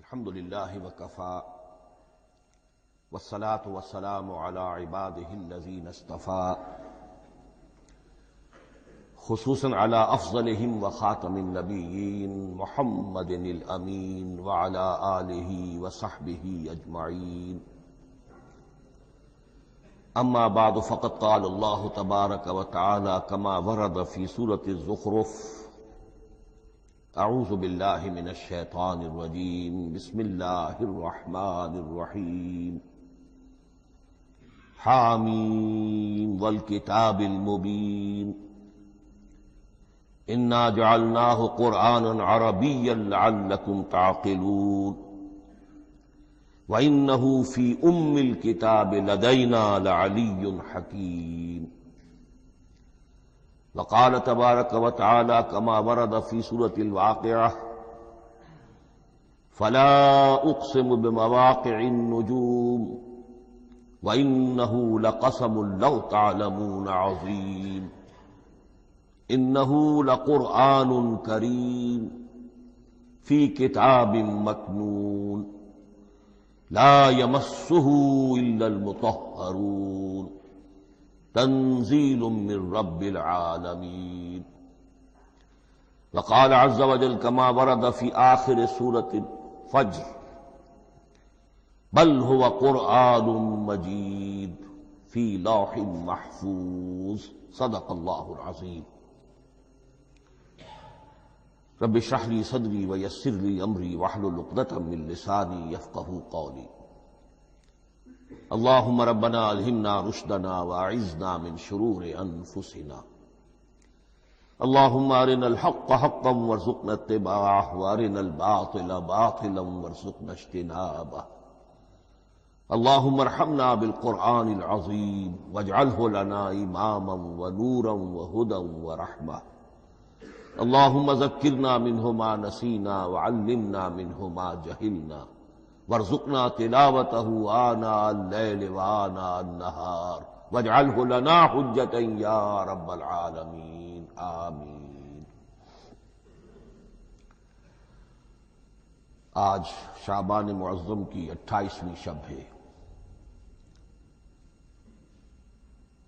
الحمد للہ وکفا والصلاة والسلام علی عباده الذین اصطفا خصوصا علی افضلهم وخاتم النبیین محمد الامین وعلی آلہ وصحبہ اجمعین اما بعد فقد قال اللہ تبارک وتعالی کما ورد فی سورة الزخرف اعوذ باللہ من الشیطان الرجیم بسم اللہ الرحمن الرحیم حامیم والکتاب المبین انا جعلناہ قرآنا عربیا لعلکم تعقلون وَإِنَّهُ فِي أُمِّ الْكِتَابِ لَدَيْنَا لَعَلِيٌّ حَكِيمٌ وقال تبارك وتعالى كما ورد في سورة الواقعة فلا أقسم بمواقع النجوم وإنه لقسم لو تعلمون عظيم إنه لقرآن كريم في كتاب مكنون لا يمسه إلا المطهرون تنزيل من رب العالمين وقال عز وجل كما ورد في آخر سورة الفجر بل هو قرآن مجيد في لوح محفوظ صدق الله العظيم رب اشرح لي صدري ويسر لي امري واحلل عقدة من لساني يفقهوا قولي اللهم ربنا الهمنا رشدنا واعذنا من شرور انفسنا اللهم ارنا الحق حقا وارزقنا اتباعه وارنا الباطل باطلا وارزقنا اجتنابه اللهم ارحمنا بالقرآن العظيم واجعله لنا اماما ونورا وهدى ورحمة اللهم ذكرنا منه ما نسينا وعلمنا منه ما جهلنا وارزقنا تلاوته آناء الليل وآناء النهار واجعله لنا حجة يا رب العالمين آمين۔ آج شعبان معظم کی 28ویں شب ہے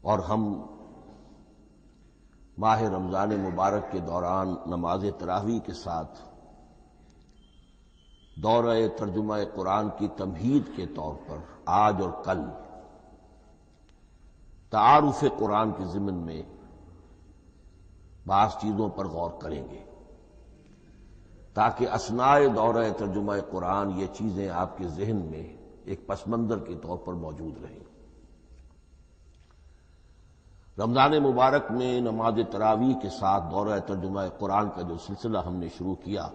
اور ہم ماہ رمضان مبارک کے دوران نماز تراویح کے ساتھ دورہ ترجمہ قرآن کی تمہید کے طور پر آج اور کل تعارف قرآن کے ضمن میں بعض چیزوں پر غور کریں گے تاکہ اثناء دورہ ترجمہ قرآن یہ چیزیں آپ کے ذہن میں ایک پس منظر کے طور پر موجود رہیں۔ رمضان مبارک میں نماز تراویح کے ساتھ دورہ ترجمہ قرآن کا جو سلسلہ ہم نے شروع کیا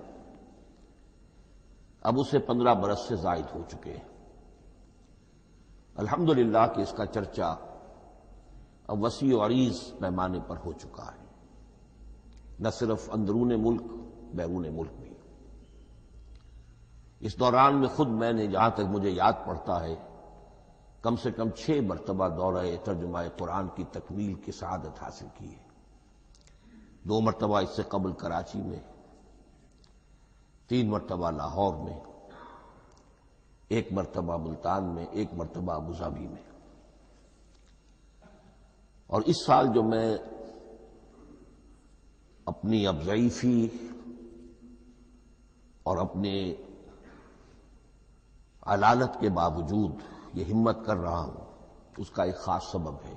اب اسے 15 برس سے زائد ہو چکے ہیں۔ الحمدللہ کہ اس کا چرچا اب وسیع و عریض پیمانے پر ہو چکا ہے، نہ صرف اندرون ملک بیرون ملک بھی۔ اس دوران میں خود میں نے جہاں تک مجھے یاد پڑتا ہے کم سے کم 6 مرتبہ دورہ ترجمہ قرآن کی تکمیل کی سعادت حاصل کی ہے۔ 2 مرتبہ اس سے قبل کراچی میں، 3 مرتبہ لاہور میں، 1 مرتبہ ملتان میں، 1 مرتبہ ابوظہبی میں۔ اور اس سال جو میں اپنی اب ضعیفی اور اپنے علالت کے باوجود یہ ہمت کر رہا ہوں اس کا ایک خاص سبب ہے،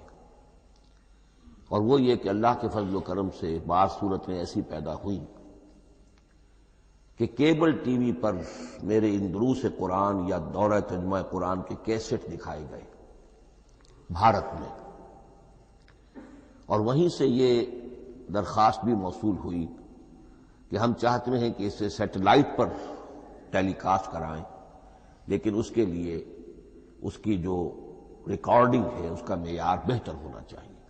اور وہ یہ کہ اللہ کے فضل و کرم سے بعض صورتیں ایسی پیدا ہوئیں کہ کیبل ٹی وی پر میرے ان دروس قرآن یا دورہ ترجمہ قرآن کے کیسٹ دکھائے گئے بھارت میں، اور وہیں سے یہ درخواست بھی موصول ہوئی کہ ہم چاہتے ہیں کہ اسے سیٹلائٹ پر ٹیلی کاسٹ کرائیں، لیکن اس کے لیے اس کی جو ریکارڈنگ ہے اس کا معیار بہتر ہونا چاہیے۔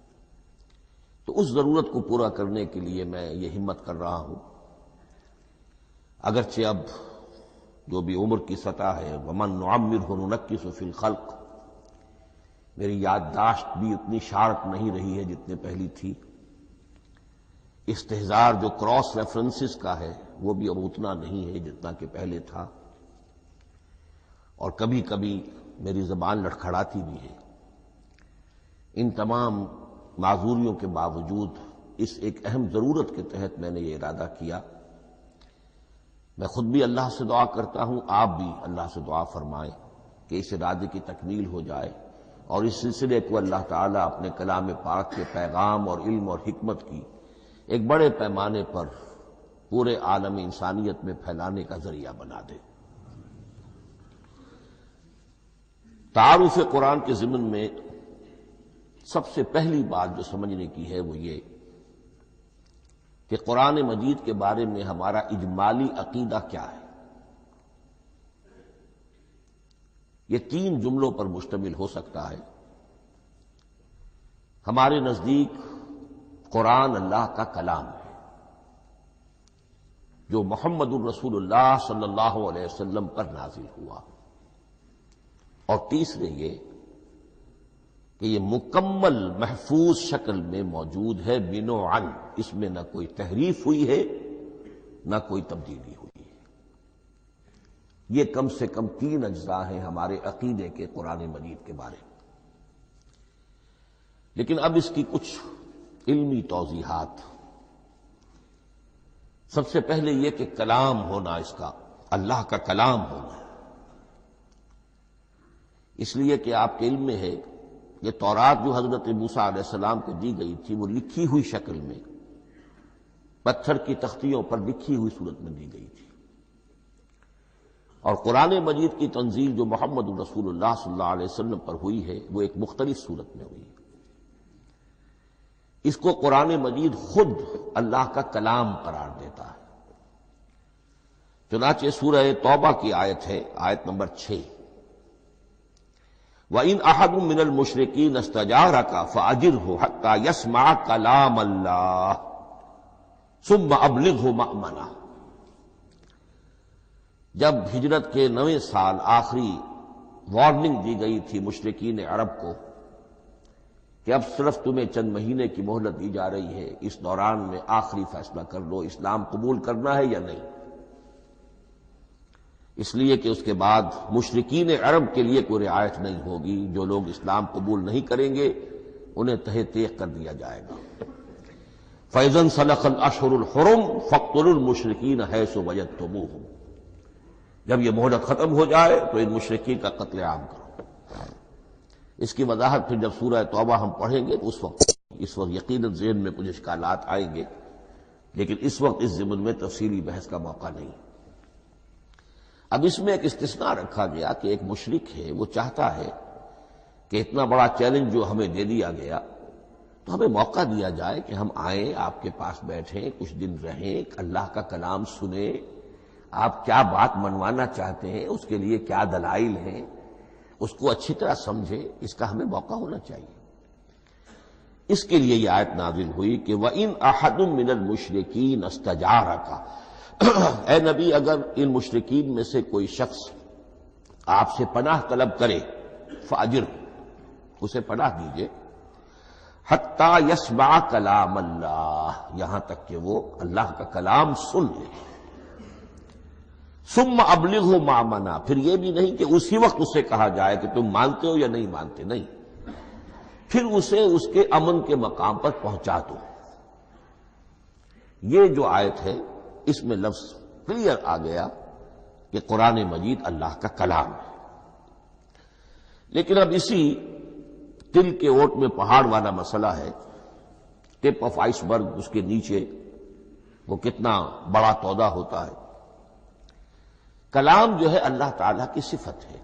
تو اس ضرورت کو پورا کرنے کے لیے میں یہ ہمت کر رہا ہوں، اگرچہ اب جو بھی عمر کی سطح ہے ومن نعمرہ ننکسہ فی الخلق، میری یادداشت بھی اتنی شارپ نہیں رہی ہے جتنے پہلی تھی، استحضار جو کراس ریفرنسز کا ہے وہ بھی اب اتنا نہیں ہے جتنا کہ پہلے تھا، اور کبھی کبھی میری زبان لڑکھڑاتی بھی ہے۔ ان تمام معذوریوں کے باوجود اس ایک اہم ضرورت کے تحت میں نے یہ ارادہ کیا۔ میں خود بھی اللہ سے دعا کرتا ہوں، آپ بھی اللہ سے دعا فرمائیں کہ اس ارادے کی تکمیل ہو جائے اور اس سلسلے کو اللہ تعالیٰ اپنے کلام پاک کے پیغام اور علم اور حکمت کی ایک بڑے پیمانے پر پورے عالم انسانیت میں پھیلانے کا ذریعہ بنا دے۔ تعارف قرآن کے ضمن میں سب سے پہلی بات جو سمجھنے کی ہے وہ یہ کہ قرآن مجید کے بارے میں ہمارا اجمالی عقیدہ کیا ہے۔ یہ 3 جملوں پر مشتمل ہو سکتا ہے۔ ہمارے نزدیک قرآن اللہ کا کلام ہے جو محمد الرسول اللہ صلی اللہ علیہ وسلم پر نازل ہوا، اور تیسرے یہ کہ یہ مکمل محفوظ شکل میں موجود ہے بنوعاً، اس میں نہ کوئی تحریف ہوئی ہے نہ کوئی تبدیلی ہوئی ہے۔ یہ کم سے کم 3 اجزاء ہیں ہمارے عقیدے کے قرآن مجید کے بارے میں۔ لیکن اب اس کی کچھ علمی توضیحات۔ سب سے پہلے یہ کہ کلام ہونا، اس کا اللہ کا کلام ہونا، اس لیے کہ آپ کے علم میں ہے یہ تورات جو حضرت موسیٰ علیہ السلام کو دی گئی تھی وہ لکھی ہوئی شکل میں پتھر کی تختیوں پر لکھی ہوئی صورت میں دی گئی تھی، اور قرآن مجید کی تنزیل جو محمد رسول اللہ صلی اللہ علیہ وسلم پر ہوئی ہے وہ ایک مختلف صورت میں ہوئی ہے۔ اس کو قرآن مجید خود اللہ کا کلام قرار دیتا ہے۔ چنانچہ سورہ توبہ کی آیت ہے، آیت نمبر 6، وَإِنْ أَحَدٌ مِّنَ الْمُشْرِكِينَ اسْتَجَارَكَ فَأَجِرْهُ حَتَّى يَسْمَعَ كَلَامَ اللَّهِ ثُمَّ أَبْلِغْهُ مَأْمَنَهُ۔ جب ہجرت کے 9ویں سال آخری وارننگ دی گئی تھی مشرکین عرب کو کہ اب صرف تمہیں چند مہینے کی مہلت دی جا رہی ہے، اس دوران میں آخری فیصلہ کر لو اسلام قبول کرنا ہے یا نہیں، اس لیے کہ اس کے بعد مشرکین عرب کے لیے کوئی رعایت نہیں ہوگی، جو لوگ اسلام قبول نہیں کریں گے انہیں تہہ تیغ کر دیا جائے گا۔ فَإِذَا انْسَلَخَ الْأَشْهُرُ الْحُرُمُ فَاقْتُلُوا الْمُشْرِكِينَ حَيْثُ وَجَدتُّمُوهُمْ۔ جب یہ مہلت ختم ہو جائے تو ان مشرکین کا قتل عام کرو۔ اس کی وضاحت پھر جب سورہ توبہ ہم پڑھیں گے تو اس وقت یقیناً ذہن میں کچھ اشکالات آئیں گے، لیکن اس وقت اس ضمن میں تفصیلی بحث کا موقع نہیں۔ اب اس میں ایک استثناء رکھا گیا کہ ایک مشرک ہے، وہ چاہتا ہے کہ اتنا بڑا چیلنج جو ہمیں دے دیا گیا تو ہمیں موقع دیا جائے کہ ہم آئیں، آپ کے پاس بیٹھیں، کچھ دن رہیں، اللہ کا کلام سنیں، آپ کیا بات منوانا چاہتے ہیں، اس کے لیے کیا دلائل ہیں، اس کو اچھی طرح سمجھیں، اس کا ہمیں موقع ہونا چاہیے۔ اس کے لیے یہ آیت نازل ہوئی کہ وَإِنْ أَحَدٌ مِّنَ الْمُشْرِكِينَ اسْتَجَارَكَ، اے نبی اگر ان مشرکین میں سے کوئی شخص آپ سے پناہ طلب کرے فاجر، اسے پناہ دیجئے، حتیٰ یسمع کلام اللہ، یہاں تک کہ وہ اللہ کا کلام سن لے۔ ثم ابلغہ مأمنا، پھر یہ بھی نہیں کہ اسی وقت اسے کہا جائے کہ تم مانتے ہو یا نہیں مانتے، نہیں، پھر اسے اس کے امن کے مقام پر پہنچا دو۔ یہ جو آیت ہے اس میں لفظ کلیئر آ گیا کہ قرآن مجید اللہ کا کلام ہے۔ لیکن اب اسی تل کے اوٹ میں پہاڑ والا مسئلہ ہے، ٹپ آف آئس برگ، اس کے نیچے وہ کتنا بڑا تودا ہوتا ہے۔ کلام جو ہے اللہ تعالیٰ کی صفت ہے،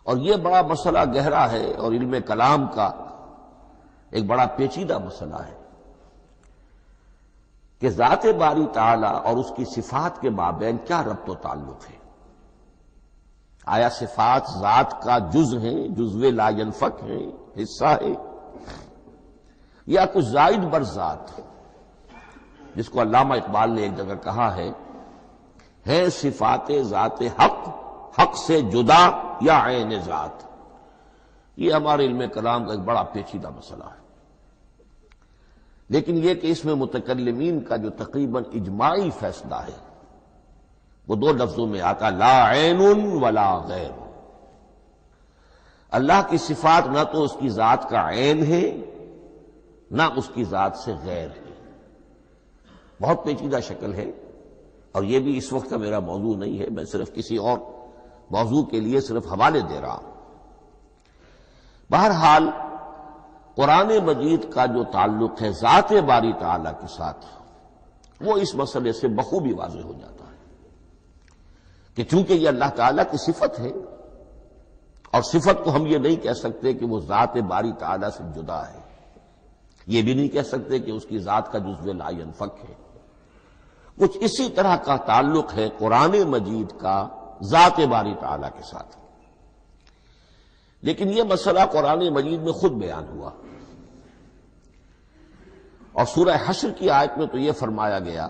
اور یہ بڑا مسئلہ گہرا ہے، اور علم کلام کا ایک بڑا پیچیدہ مسئلہ ہے کہ ذات باری تعالیٰ اور اس کی صفات کے مابین کیا ربط و تعلق ہے۔ آیا صفات ذات کا جز ہیں، جزو لا ینفک ہیں، حصہ ہے، یا کچھ زائد بر ذات، جس کو علامہ اقبال نے ایک جگہ کہا ہے صفات ذات حق، حق سے جدا یا عین ذات۔ یہ ہمارے علم کلام کا ایک بڑا پیچیدہ مسئلہ ہے، لیکن یہ کہ اس میں متکلمین کا جو تقریباً اجماعی فیصلہ ہے وہ دو لفظوں میں آتا لا عین ولا غیر. اللہ کی صفات نہ تو اس کی ذات کا عین ہے نہ اس کی ذات سے غیر ہے. بہت پیچیدہ شکل ہے، اور یہ بھی اس وقت کا میرا موضوع نہیں ہے، میں صرف کسی اور موضوع کے لیے صرف حوالے دے رہا ہوں. بہرحال قرآن مجید کا جو تعلق ہے ذات باری تعالیٰ کے ساتھ، وہ اس مسئلے سے بخوبی واضح ہو جاتا ہے کہ چونکہ یہ اللہ تعالیٰ کی صفت ہے، اور صفت کو ہم یہ نہیں کہہ سکتے کہ وہ ذات باری تعالیٰ سے جدا ہے، یہ بھی نہیں کہہ سکتے کہ اس کی ذات کا جزو لا ینفک ہے. کچھ اسی طرح کا تعلق ہے قرآن مجید کا ذات باری تعالیٰ کے ساتھ. لیکن یہ مسئلہ قرآن مجید میں خود بیان ہوا، اور سورہ حشر کی آیت میں تو یہ فرمایا گیا،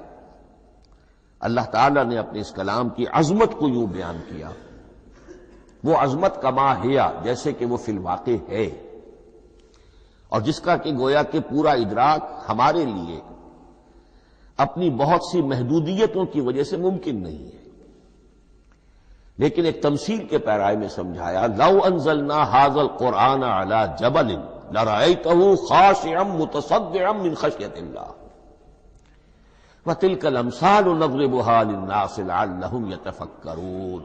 اللہ تعالیٰ نے اپنے اس کلام کی عظمت کو یوں بیان کیا، وہ عظمت کما ہیا، جیسے کہ وہ فی الواقع ہے، اور جس کا کہ گویا کہ پورا ادراک ہمارے لیے اپنی بہت سی محدودیتوں کی وجہ سے ممکن نہیں ہے. لیکن ایک تمثیل کے پیرائے میں سمجھایا، لو انزلنا ھذا القرآن علی جبل لرأیتہ خاشعا متصدعا من خشیۃ اللہ وتلک الامثال نضربها للناس لعلهم یتفکرون.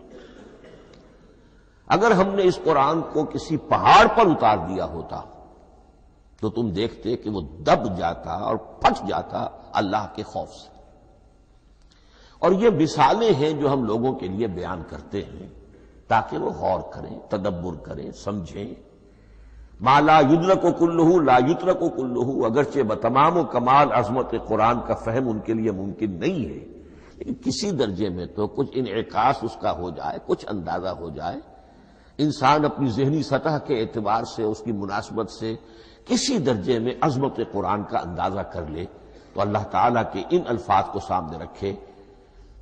اگر ہم نے اس قرآن کو کسی پہاڑ پر اتار دیا ہوتا تو تم دیکھتے کہ وہ دب جاتا اور پھٹ جاتا اللہ کے خوف سے. اور یہ مثالیں ہیں جو ہم لوگوں کے لیے بیان کرتے ہیں تاکہ وہ غور کریں، تدبر کریں، سمجھیں. ما لا یدرک کلہ لا یترک کلہ، اگرچہ بتمام و کمال عظمت قرآن کا فہم ان کے لیے ممکن نہیں ہے، لیکن کسی درجے میں تو کچھ انعکاس اس کا ہو جائے، کچھ اندازہ ہو جائے، انسان اپنی ذہنی سطح کے اعتبار سے، اس کی مناسبت سے کسی درجے میں عظمت قرآن کا اندازہ کر لے، تو اللہ تعالیٰ کے ان الفاظ کو سامنے رکھے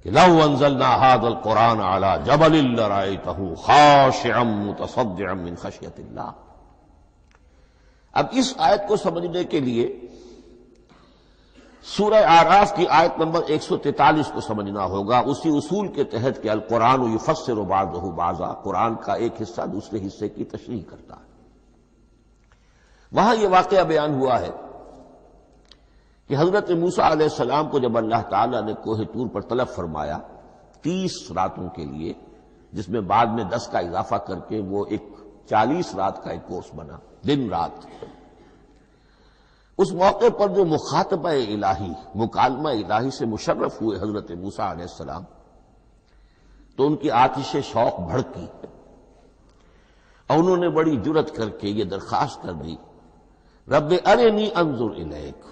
کہ لو انزلنا ھذا القرآن علی جبل لرأیتہ خاشعا متصدعا من خشیۃ اللہ. اب اس آیت کو سمجھنے کے لیے سورہ اعراف کی آیت نمبر 143 کو سمجھنا ہوگا، اسی اصول کے تحت کہ القرآن یفسر بعضہ بعضا، قرآن کا ایک حصہ دوسرے حصے کی تشریح کرتا ہے. وہاں یہ واقعہ بیان ہوا ہے کہ حضرت موسیٰ علیہ السلام کو جب اللہ تعالیٰ نے کوہ طور پر طلب فرمایا 30 راتوں کے لیے، جس میں بعد میں 10 کا اضافہ کر کے وہ ایک 40 رات کا ایک کورس بنا، دن رات. اس موقع پر جو مخاطبہ الہی، مکالمہ الہی سے مشرف ہوئے حضرت موسیٰ علیہ السلام، تو ان کی آتش شوق بھڑکی اور انہوں نے بڑی جرأت کر کے یہ درخواست کر دی، رب ارنی انظر الیک،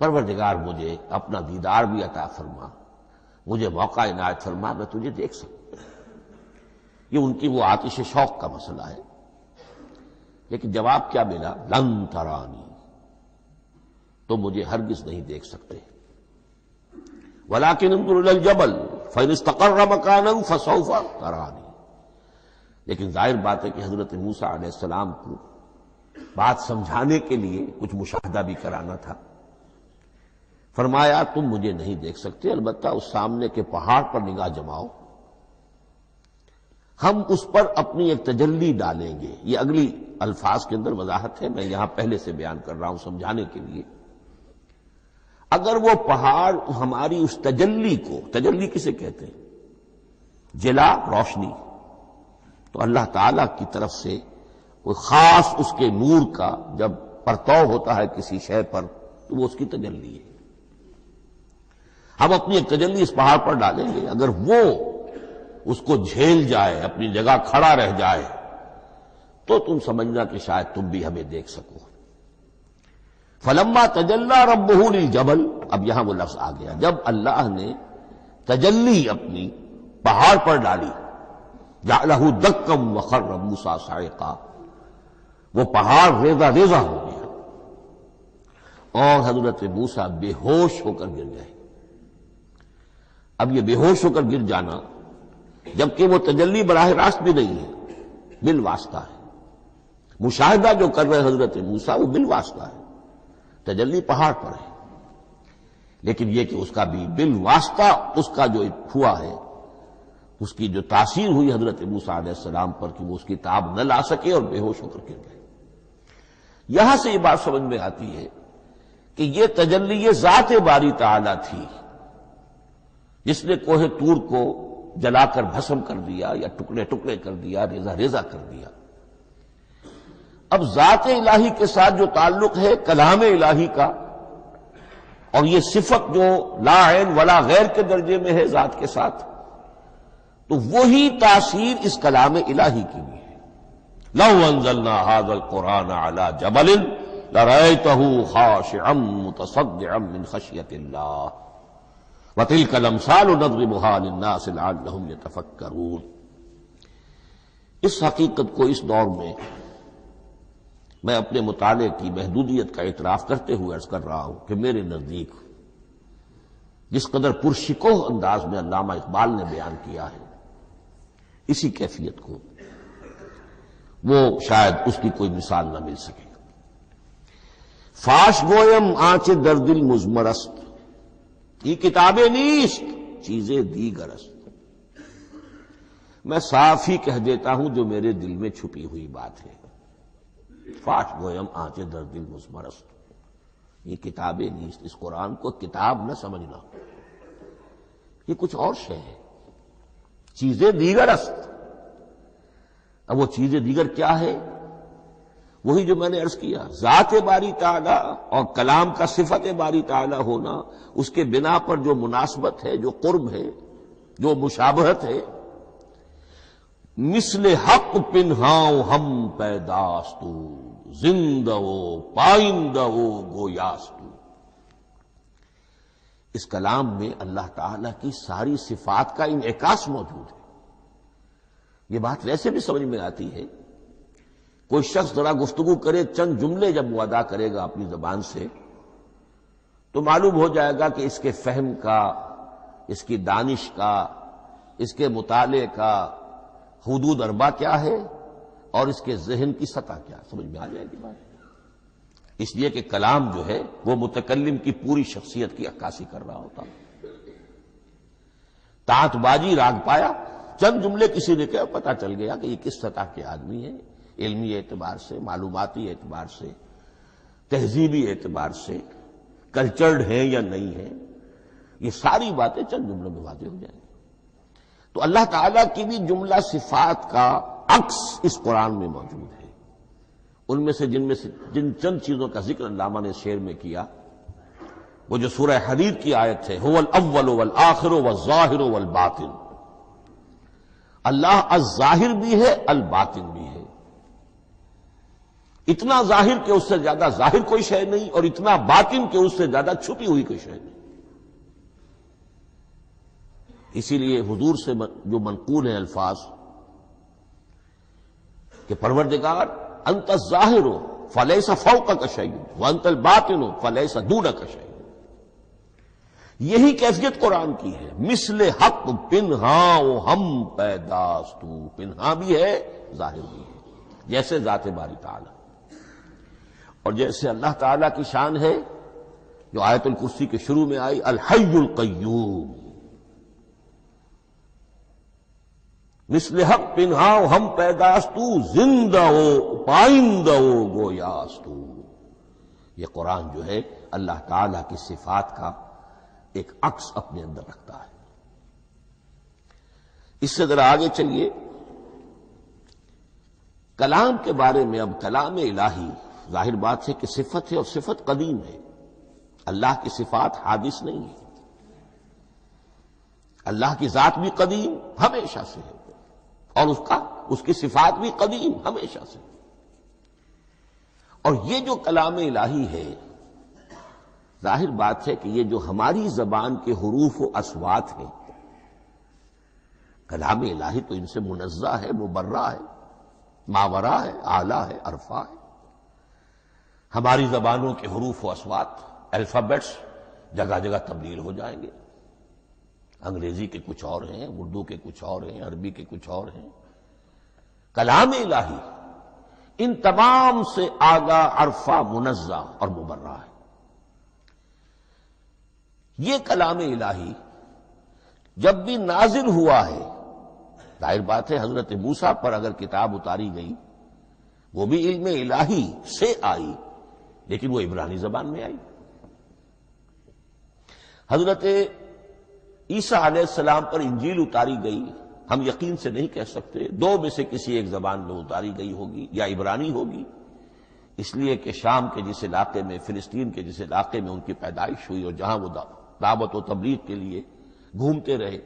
پروردگار مجھے اپنا دیدار بھی عطا فرما، مجھے موقع عنایت فرما، میں تجھے دیکھ سکوں. یہ ان کی وہ آتش شوق کا مسئلہ ہے. لیکن جواب کیا ملا؟ لن ترانی، تو مجھے ہرگز نہیں دیکھ سکتے. ولکن انظر الی الجبل فإن استقر مکانہ فسوف ترانی. لیکن ظاہر بات ہے کہ حضرت موسیٰ علیہ السلام کو بات سمجھانے کے لیے کچھ مشاہدہ بھی کرانا تھا. فرمایا تم مجھے نہیں دیکھ سکتے، البتہ اس سامنے کے پہاڑ پر نگاہ جماؤ، ہم اس پر اپنی ایک تجلی ڈالیں گے. یہ اگلی الفاظ کے اندر وضاحت ہے، میں یہاں پہلے سے بیان کر رہا ہوں سمجھانے کے لیے. اگر وہ پہاڑ ہماری اس تجلی کو، تجلی کسے کہتے ہیں؟ جلا، روشنی. تو اللہ تعالی کی طرف سے کوئی خاص اس کے نور کا جب پرتو ہوتا ہے کسی شے پر تو وہ اس کی تجلی ہے. ہم اپنی ایک تجلی اس پہاڑ پر ڈالیں گے، اگر وہ اس کو جھیل جائے، اپنی جگہ کھڑا رہ جائے، تو تم سمجھنا کہ شاید تم بھی ہمیں دیکھ سکو. فلما تجلی ربہ للجبل، اب یہاں وہ لفظ آ گیا، جب اللہ نے تجلی اپنی پہاڑ پر ڈالی، جعلہ دکا وخر موسیٰ صعقا، وہ پہاڑ ریزہ ریزہ ہو گیا اور حضرت موسیٰ بے ہوش ہو کر گر گئے. اب یہ بے ہوش ہو کر گر جانا، جبکہ وہ تجلی براہ راست بھی نہیں ہے، بالواسطہ ہے. مشاہدہ جو کر رہے حضرت موسیٰ وہ بالواسطہ ہے، تجلی پہاڑ پر ہے. لیکن یہ کہ اس کا بھی بالواسطہ اس کا جو ہوا ہے، اس کی جو تاثیر ہوئی حضرت موسیٰ علیہ السلام پر کہ وہ اس کی تاب نہ لا سکے اور بے ہوش ہو کر گر گئے۔ یہاں سے یہ بات سمجھ میں آتی ہے کہ یہ تجلی ذات باری تعالی تھی جس نے کوہ طور کو جلا کر بھسم کر دیا یا ٹکڑے ٹکڑے کر دیا، ریزہ ریزہ کر دیا۔ اب ذات الہی کے ساتھ جو تعلق ہے کلام الہی کا، اور یہ صفت جو لا عین ولا غیر کے درجے میں ہے ذات کے ساتھ، تو وہی تاثیر اس کلام الہی کی بھی ہے۔ لو انزلنا هذا القرآن على جبل لرأيته خاشعا متصدعا من خشية الله وتلك الامثال نضربها للناس لعلهم يتفكرون۔ اس حقیقت کو اس دور میں میں اپنے مطالعے کی محدودیت کا اعتراف کرتے ہوئے عرض کر رہا ہوں کہ میرے نزدیک جس قدر پرشکوہ انداز میں علامہ اقبال نے بیان کیا ہے اسی کیفیت کو وہ شاید اس کی کوئی مثال نہ مل سکے۔ فاش گویم آنچ در دل مزمرست، یہ کتابیں نیست چیزیں دیگرست۔ میں صاف ہی کہہ دیتا ہوں جو میرے دل میں چھپی ہوئی بات ہے۔ فاش گویم آنچ در دل مزمرست، یہ کتابیں نیست، اس قرآن کو کتاب نہ سمجھنا، یہ کچھ اور شے ہے، چیزیں دیگر است۔ اب وہ چیزیں دیگر کیا ہے؟ وہی جو میں نے عرض کیا، ذات باری تعالی اور کلام کا صفت باری تعالی ہونا، اس کے بنا پر جو مناسبت ہے، جو قرب ہے، جو مشابہت ہے۔ مثل حق پنہاؤ ہم پیداستو، زندہ و پائندہ و گویاستو۔ اس کلام میں اللہ تعالی کی ساری صفات کا انعکاس موجود ہے۔ یہ بات ویسے بھی سمجھ میں آتی ہے، کوئی شخص ذرا گفتگو کرے، چند جملے جب وہ ادا کرے گا اپنی زبان سے تو معلوم ہو جائے گا کہ اس کے فہم کا، اس کی دانش کا، اس کے مطالعے کا حدود اربع کیا ہے اور اس کے ذہن کی سطح کیا، سمجھ میں آ جائے گی بات۔ اس لیے کہ کلام جو ہے وہ متکلم کی پوری شخصیت کی عکاسی کر رہا ہوتا۔ تانت بازی راگ پایا، چند جملے کسی نے کہا، پتہ چل گیا کہ یہ کس سطح کے آدمی ہیں، علمی اعتبار سے، معلوماتی اعتبار سے، تہذیبی اعتبار سے، کلچرڈ ہیں یا نہیں ہیں۔ یہ ساری باتیں چند جملوں میں واضح ہو جائیں گی۔ تو اللہ تعالیٰ کی بھی جملہ صفات کا عکس اس قرآن میں موجود ہے۔ ان میں سے جن چند چیزوں کا ذکر علامہ نے شعر میں کیا، وہ جو سورہ حدید کی آیت ہے، هو الاول والآخر والظاہر والباطن، اللہ الظاہر بھی ہے، الباطن بھی ہے۔ اتنا ظاہر کہ اس سے زیادہ ظاہر کوئی شے نہیں، اور اتنا باطن کہ اس سے زیادہ چھپی ہوئی کوئی شے نہیں۔ اسی لیے حضور سے جو منقول ہیں الفاظ کہ پروردگار انت الظاہر فلیس فوقک شیء وانت الباطن فلیس دونک شیء، یہی کیفیت قرآن کی ہے۔ مثل حق پنہاں ہم پیداستو، پنہاں بھی ہے ظاہر بھی ہے، جیسے ذات باری تعالی اور جیسے اللہ تعالیٰ کی شان ہے جو آیت الکرسی کے شروع میں آئی، الحی القیوم۔ مثل حق پنہاؤ ہم پیداستو، زندہ ہو پائندہ ہو گویاستو۔ یہ قرآن جو ہے اللہ تعالیٰ کی صفات کا ایک عکس اپنے اندر رکھتا ہے۔ اس سے ذرا آگے چلیے، کلام کے بارے میں۔ اب کلام الہی ظاہر بات ہے کہ صفت ہے، اور صفت قدیم ہے۔ اللہ کی صفات حادث نہیں ہے، اللہ کی ذات بھی قدیم ہمیشہ سے ہے، اور اس کی صفات بھی قدیم ہمیشہ سے۔ اور یہ جو کلام الہی ہے، ظاہر بات ہے کہ یہ جو ہماری زبان کے حروف و اصوات ہیں، کلام الہی تو ان سے منزہ ہے، مبرہ ہے، ماورا ہے، اعلیٰ ہے، عرفہ ہے۔ ہماری زبانوں کے حروف و اصوات، الفابیٹس جگہ جگہ تبدیل ہو جائیں گے، انگریزی کے کچھ اور ہیں، اردو کے کچھ اور ہیں، عربی کے کچھ اور ہیں۔ کلام الہی ان تمام سے آگاہ، عرفہ، منزہ اور مبرہ ہے۔ یہ کلام الہی جب بھی نازل ہوا ہے، ظاہر بات ہے حضرت موسیٰ پر اگر کتاب اتاری گئی وہ بھی علم الہی سے آئی، لیکن وہ عبرانی زبان میں آئی۔ حضرت عیسیٰ علیہ السلام پر انجیل اتاری گئی، ہم یقین سے نہیں کہہ سکتے، دو میں سے کسی ایک زبان میں اتاری گئی ہوگی، یا عبرانی ہوگی، اس لیے کہ شام کے جس علاقے میں، فلسطین کے جس علاقے میں ان کی پیدائش ہوئی اور جہاں وہ دعوت و تبلیغ کے لیے گھومتے رہے،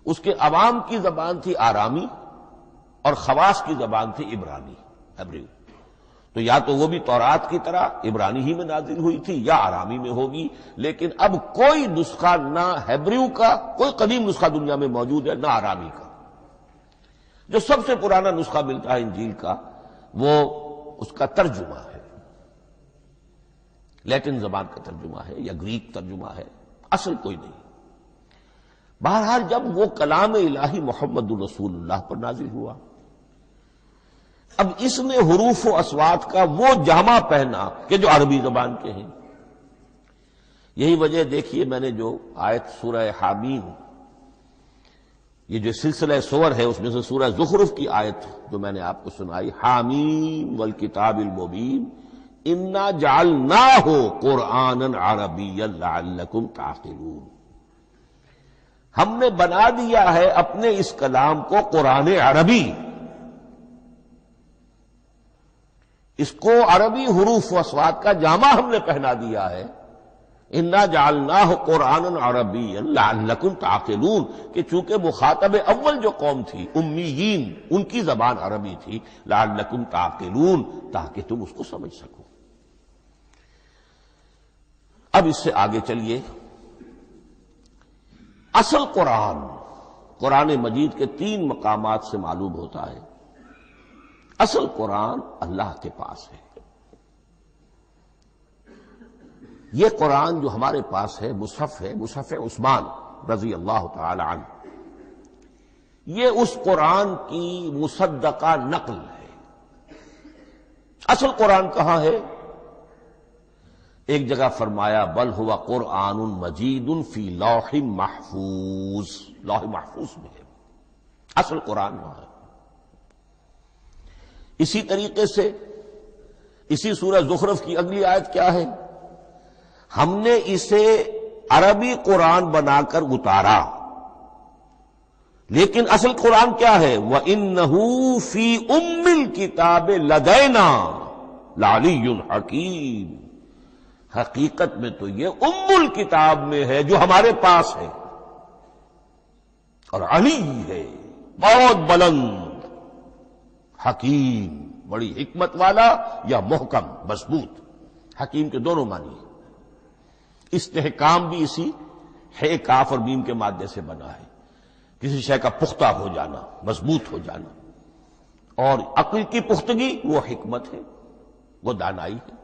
اس کے عوام کی زبان تھی آرامی اور خواص کی زبان تھی عبرانی، ہیبریو۔ تو یا تو وہ بھی تورات کی طرح عبرانی ہی میں نازل ہوئی تھی یا آرامی میں ہوگی، لیکن اب کوئی نسخہ نہ ہیبریو کا، کوئی قدیم نسخہ دنیا میں موجود ہے، نہ آرامی کا۔ جو سب سے پرانا نسخہ ملتا ہے انجیل کا وہ اس کا ترجمہ ہے، لیٹن زبان کا ترجمہ ہے یا گریک ترجمہ ہے، اصل کوئی نہیں۔ بہرحال جب وہ کلام الہی محمد الرسول اللہ پر نازل ہوا، اب اس نے حروف و اصوات کا وہ جامہ پہنا کہ جو عربی زبان کے ہیں۔ یہی وجہ دیکھیے، میں نے جو آیت سورہ حامیم، یہ جو سلسلہ سور ہے اس میں سے سورہ زخرف کی آیت جو میں نے آپ کو سنائی، حامیم والکتاب المبین انا جعلناہ قرآنا عربیا لعلکم تعقلون، ہم نے بنا دیا ہے اپنے اس کلام کو قرآن عربی، اس کو عربی حروف و اصوات کا جامہ ہم نے پہنا دیا ہے، انا جعلناہ قرآنا عربیا لعلکم تعقلون، کہ چونکہ مخاطب اول جو قوم تھی امیین، ان کی زبان عربی تھی، لعلکم تعقلون، تاکہ تم اس کو سمجھ سکو۔ اب اس سے آگے چلیے، اصل قرآن مجید کے 3 مقامات سے معلوم ہوتا ہے، اصل قرآن اللہ کے پاس ہے۔ یہ قرآن جو ہمارے پاس ہے مصحف عثمان رضی اللہ تعالی عنہ، یہ اس قرآن کی مصدقہ نقل ہے۔ اصل قرآن کہاں ہے؟ ایک جگہ فرمایا بل ہوا قرآن مجید فی لوح محفوظ، لوح محفوظ میں ہے، اصل قرآن وہاں ہے۔ اسی طریقے سے اسی سورہ زخرف کی اگلی آیت کیا ہے؟ ہم نے اسے عربی قرآن بنا کر اتارا، لیکن اصل قرآن کیا ہے؟ وَإِنَّهُ فِي أُمِّ الْكِتَابِ لَدَيْنَا لَعَلِيٌّ حَكِيمٌ، حقیقت میں تو یہ ام الکتاب میں ہے جو ہمارے پاس ہے، اور علی ہے، بہت بلند، حکیم، بڑی حکمت والا، یا محکم مضبوط۔ حکیم کے دونوں معنی ہیں۔ استحکام بھی اسی ہے کاف اور میم کے مادے سے بنا ہے، کسی شے کا پختہ ہو جانا، مضبوط ہو جانا، اور عقل کی پختگی وہ حکمت ہے، وہ دانائی ہے۔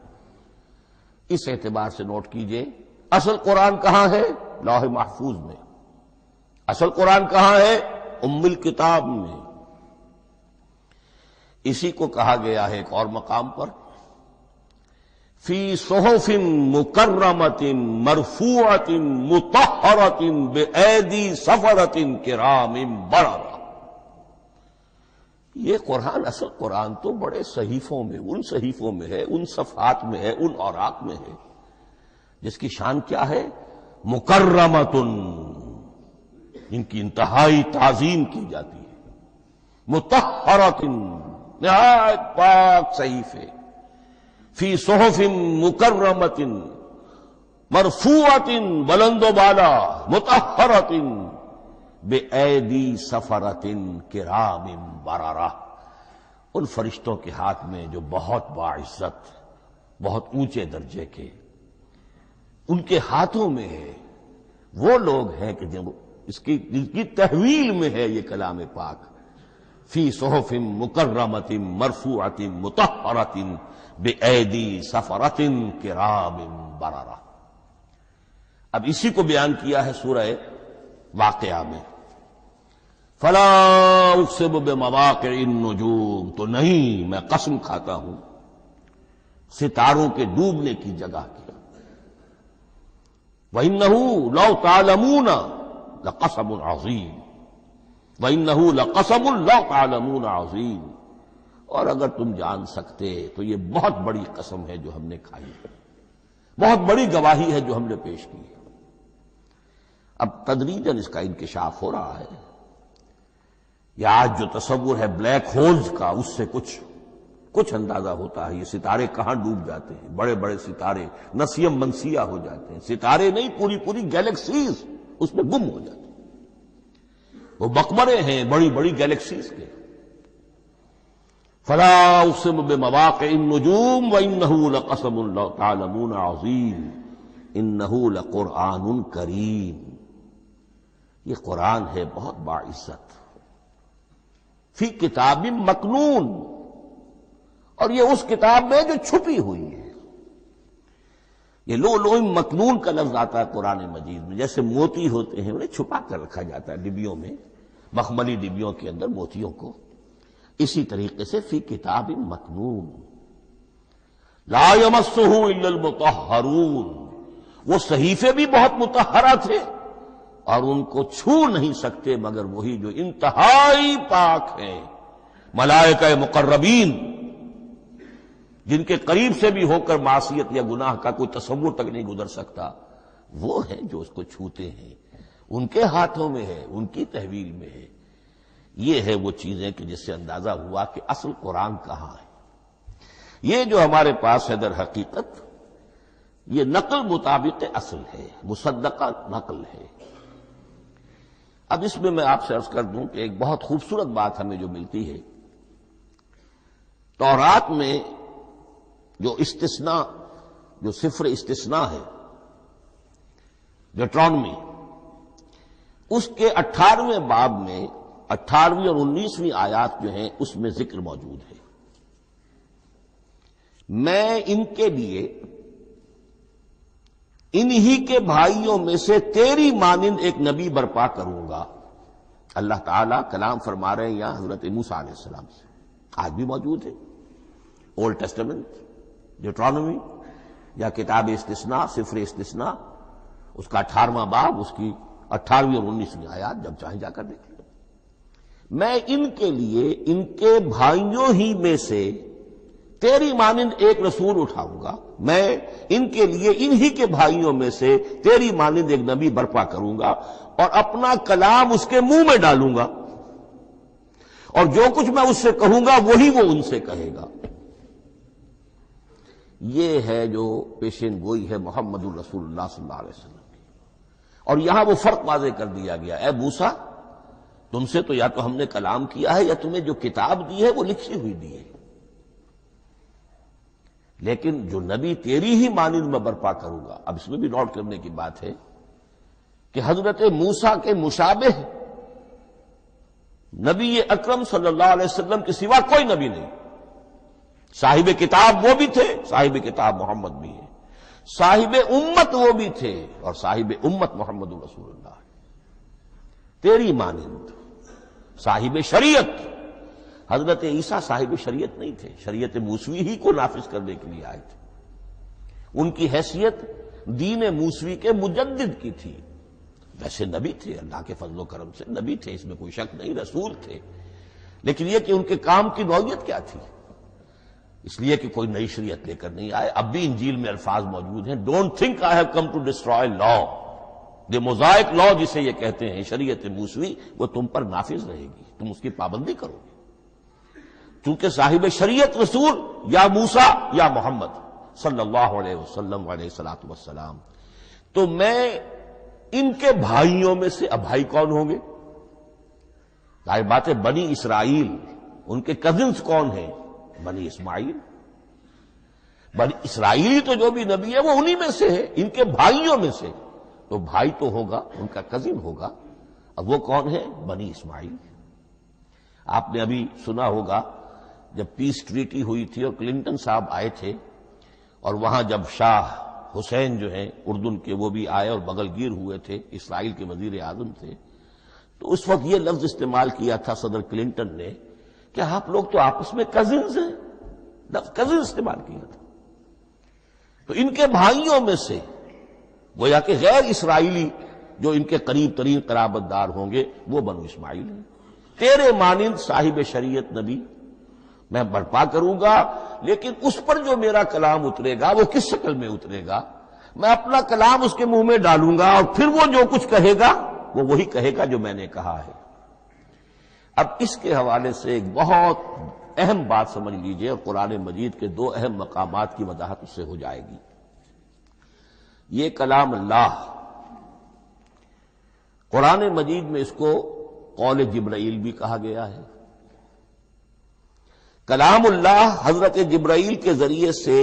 اس اعتبار سے نوٹ کیجئے، اصل قرآن کہاں ہے؟ لوح محفوظ میں۔ اصل قرآن کہاں ہے؟ ام الکتاب میں۔ اسی کو کہا گیا ہے ایک اور مقام پر، فی صحف مکرمۃ مرفوعۃ مطہرۃ بأیدی سفرۃ کرام بررہ۔ یہ قرآن، اصل قرآن تو بڑے صحیفوں میں، ان صحیفوں میں ہے، ان صفحات میں ہے، ان اوراق میں ہے، جس کی شان کیا ہے؟ مکرمۃ، ان کی انتہائی تعظیم کی جاتی ہے، مطہرۃ، نہایت پاک صحیفے، فی صحف مکرمۃ مرفوعۃ، بلند و بالا، مطہرۃ بِأَيْدِي سَفَرَةٍ كِرَامٍ بَرَرَةٍ، ان فرشتوں کے ہاتھ میں جو بہت باعزت، بہت اونچے درجے کے، ان کے ہاتھوں میں ہے۔ وہ لوگ ہیں کہ جب جن کی تحویل میں ہے یہ کلام پاک، فی صحف مکرمۃ مرفوعۃ مطہرۃ بِأَيْدِي سَفَرَةٍ كِرَامٍ بَرَرَةٍ۔ اب اسی کو بیان کیا ہے سورہ واقعہ میں، فلا اقسم بمواقع النجوم، تو نہیں، میں قسم کھاتا ہوں ستاروں کے ڈوبنے کی جگہ کی۔ وَإِنَّهُ لَوْ تَعْلَمُونَ لَقَسَمٌ عَظِيمٌ وَإِنَّهُ لَقَسَمٌ لَوْ تَعْلَمُونَ عَظِيمٌ، اور اگر تم جان سکتے تو یہ بہت بڑی قسم ہے جو ہم نے کھائی ہے، بہت بڑی گواہی ہے جو ہم نے پیش کی ہے۔ اب تدریجاً اس کا انکشاف ہو رہا ہے۔ یہ آج جو تصور ہے بلیک ہولز کا، اس سے کچھ اندازہ ہوتا ہے یہ ستارے کہاں ڈوب جاتے ہیں، بڑے بڑے ستارے نسیم منسیہ ہو جاتے ہیں، ستارے نہیں پوری گیلیکسیز اس میں گم ہو جاتے ہیں، وہ مقبرے ہیں بڑی بڑی گیلیکسیز کے۔ فلا اقسم بمواقع النجوم وانه لقسم لو تعلمون عظیم انه لقرآن کریم، یہ قرآن ہے بہت باعزت، فی کتاب مکنون، اور یہ اس کتاب میں جو چھپی ہوئی ہے۔ یہ لؤلؤ مکنون کا لفظ آتا ہے قرآن مجید میں، جیسے موتی ہوتے ہیں انہیں چھپا کر رکھا جاتا ہے ڈبیوں میں، مخملی ڈبیوں کے اندر موتیوں کو، اسی طریقے سے فی کتاب مکنون لا یمسہ الا المطہرون، وہ صحیفے بھی بہت مطہرہ تھے اور ان کو چھو نہیں سکتے مگر وہی جو انتہائی پاک ہیں، ملائکہ مقربین، جن کے قریب سے بھی ہو کر معصیت یا گناہ کا کوئی تصور تک نہیں گزر سکتا، وہ ہیں جو اس کو چھوتے ہیں، ان کے ہاتھوں میں ہے، ان کی تحویل میں ہے۔ یہ ہے وہ چیزیں کہ جس سے اندازہ ہوا کہ اصل قرآن کہاں ہے۔ یہ جو ہمارے پاس ہے در حقیقت یہ نقل مطابق اصل ہے، مصدقہ نقل ہے۔ اب اس میں آپ سے عرض کر دوں کہ ایک بہت خوبصورت بات ہمیں جو ملتی ہے، تورات میں جو استثناء، جو صفر استثناء ہے ڈیوٹرانومی، اس کے 18ویں باب میں 18ویں اور 19ویں آیات جو ہیں اس میں ذکر موجود ہے، میں ان کے لیے انہی کے بھائیوں میں سے تیری مانند ایک نبی برپا کروں گا۔ اللہ تعالیٰ کلام فرما رہے ہیں یہاں حضرت موسیٰ علیہ السلام سے، آج بھی موجود ہے اولڈ ٹیسٹمنٹ، ڈیوٹرانومی یا کتاب استثناء، صفر استثناء، اس کا 18واں باب، اس کی 18ویں اور 19ویں آیات، جب چاہیں جا کر دیکھ لیں۔ میں ان کے لیے ان کے بھائیوں ہی میں سے تیری مانند ایک رسول اٹھاؤں گا، میں ان کے لیے انہی کے بھائیوں میں سے تیری مانند ایک نبی برپا کروں گا اور اپنا کلام اس کے منہ میں ڈالوں گا، اور جو کچھ میں اس سے کہوں گا وہی وہ ان سے کہے گا۔ یہ ہے جو پیشین گوئی ہے محمد الرسول اللہ صلی اللہ علیہ وسلم کی۔ اور یہاں وہ فرق واضح کر دیا گیا، اے موسیٰ تم سے تو یا تو ہم نے کلام کیا ہے یا تمہیں جو کتاب دی ہے وہ لکھی ہوئی دی ہے، لیکن جو نبی تیری ہی مانند میں برپا کروں گا۔ اب اس میں بھی نوٹ کرنے کی بات ہے کہ حضرت موسیٰ کے مشابہ نبی اکرم صلی اللہ علیہ وسلم کے سوا کوئی نبی نہیں۔ صاحب کتاب وہ بھی تھے، صاحب کتاب محمد بھی ہے، صاحب امت وہ بھی تھے، اور صاحب امت محمد رسول اللہ ہے، تیری مانند۔ صاحب شریعت، حضرت عیسیٰ صاحب شریعت نہیں تھے، شریعت موسوی ہی کو نافذ کرنے کے لیے آئے تھے، ان کی حیثیت دین موسوی کے مجدد کی تھی۔ ویسے نبی تھے، اللہ کے فضل و کرم سے نبی تھے، اس میں کوئی شک نہیں، رسول تھے، لیکن یہ کہ ان کے کام کی نوعیت کیا تھی، اس لیے کہ کوئی نئی شریعت لے کر نہیں آئے۔ اب بھی انجیل میں الفاظ موجود ہیں، don't think I have come to destroy law, the Mosaic law جسے یہ کہتے ہیں، شریعت موسوی، وہ تم پر نافذ رہے گی، تم اس کی پابندی کرو گے، چونکہ صاحب شریعت رسول یا موسیٰ یا محمد صلی اللہ علیہ وسلم علیہ الصلوۃ والسلام۔ تو میں ان کے بھائیوں میں سے، اب بھائی کون ہوں گے؟ ظاہر بات ہے بنی اسرائیل، ان کے کزنز کون ہیں؟ بنی اسماعیل۔ بنی اسرائیل تو جو بھی نبی ہے وہ انہی میں سے ہے، ان کے بھائیوں میں سے، تو بھائی تو ہوگا، ان کا کزن ہوگا، اب وہ کون ہے؟ بنی اسماعیل۔ آپ نے ابھی سنا ہوگا جب پیس ٹریٹی ہوئی تھی اور کلنٹن صاحب آئے تھے، اور وہاں جب شاہ حسین جو ہیں اردن کے وہ بھی آئے اور بغل گیر ہوئے تھے، اسرائیل کے وزیر اعظم تھے، تو اس وقت یہ لفظ استعمال کیا تھا صدر کلنٹن نے کہ آپ لوگ تو آپس میں کزنز ہیں، لفظ کزن استعمال کیا تھا۔ تو ان کے بھائیوں میں سے گویا کہ غیر اسرائیلی جو ان کے قریب ترین قرابت دار ہوں گے وہ بنو اسماعیل ہیں. تیرے مانند صاحب شریعت نبی میں برپا کروں گا، لیکن اس پر جو میرا کلام اترے گا وہ کس شکل میں اترے گا؟ میں اپنا کلام اس کے منہ میں ڈالوں گا اور پھر وہ جو کچھ کہے گا وہ وہی کہے گا جو میں نے کہا ہے. اب اس کے حوالے سے ایک بہت اہم بات سمجھ لیجئے، اور قرآن مجید کے دو اہم مقامات کی وضاحت اس سے ہو جائے گی. یہ کلام اللہ، قرآن مجید میں اس کو قول جبرائیل بھی کہا گیا ہے. کلام اللہ حضرت جبرائیل کے ذریعے سے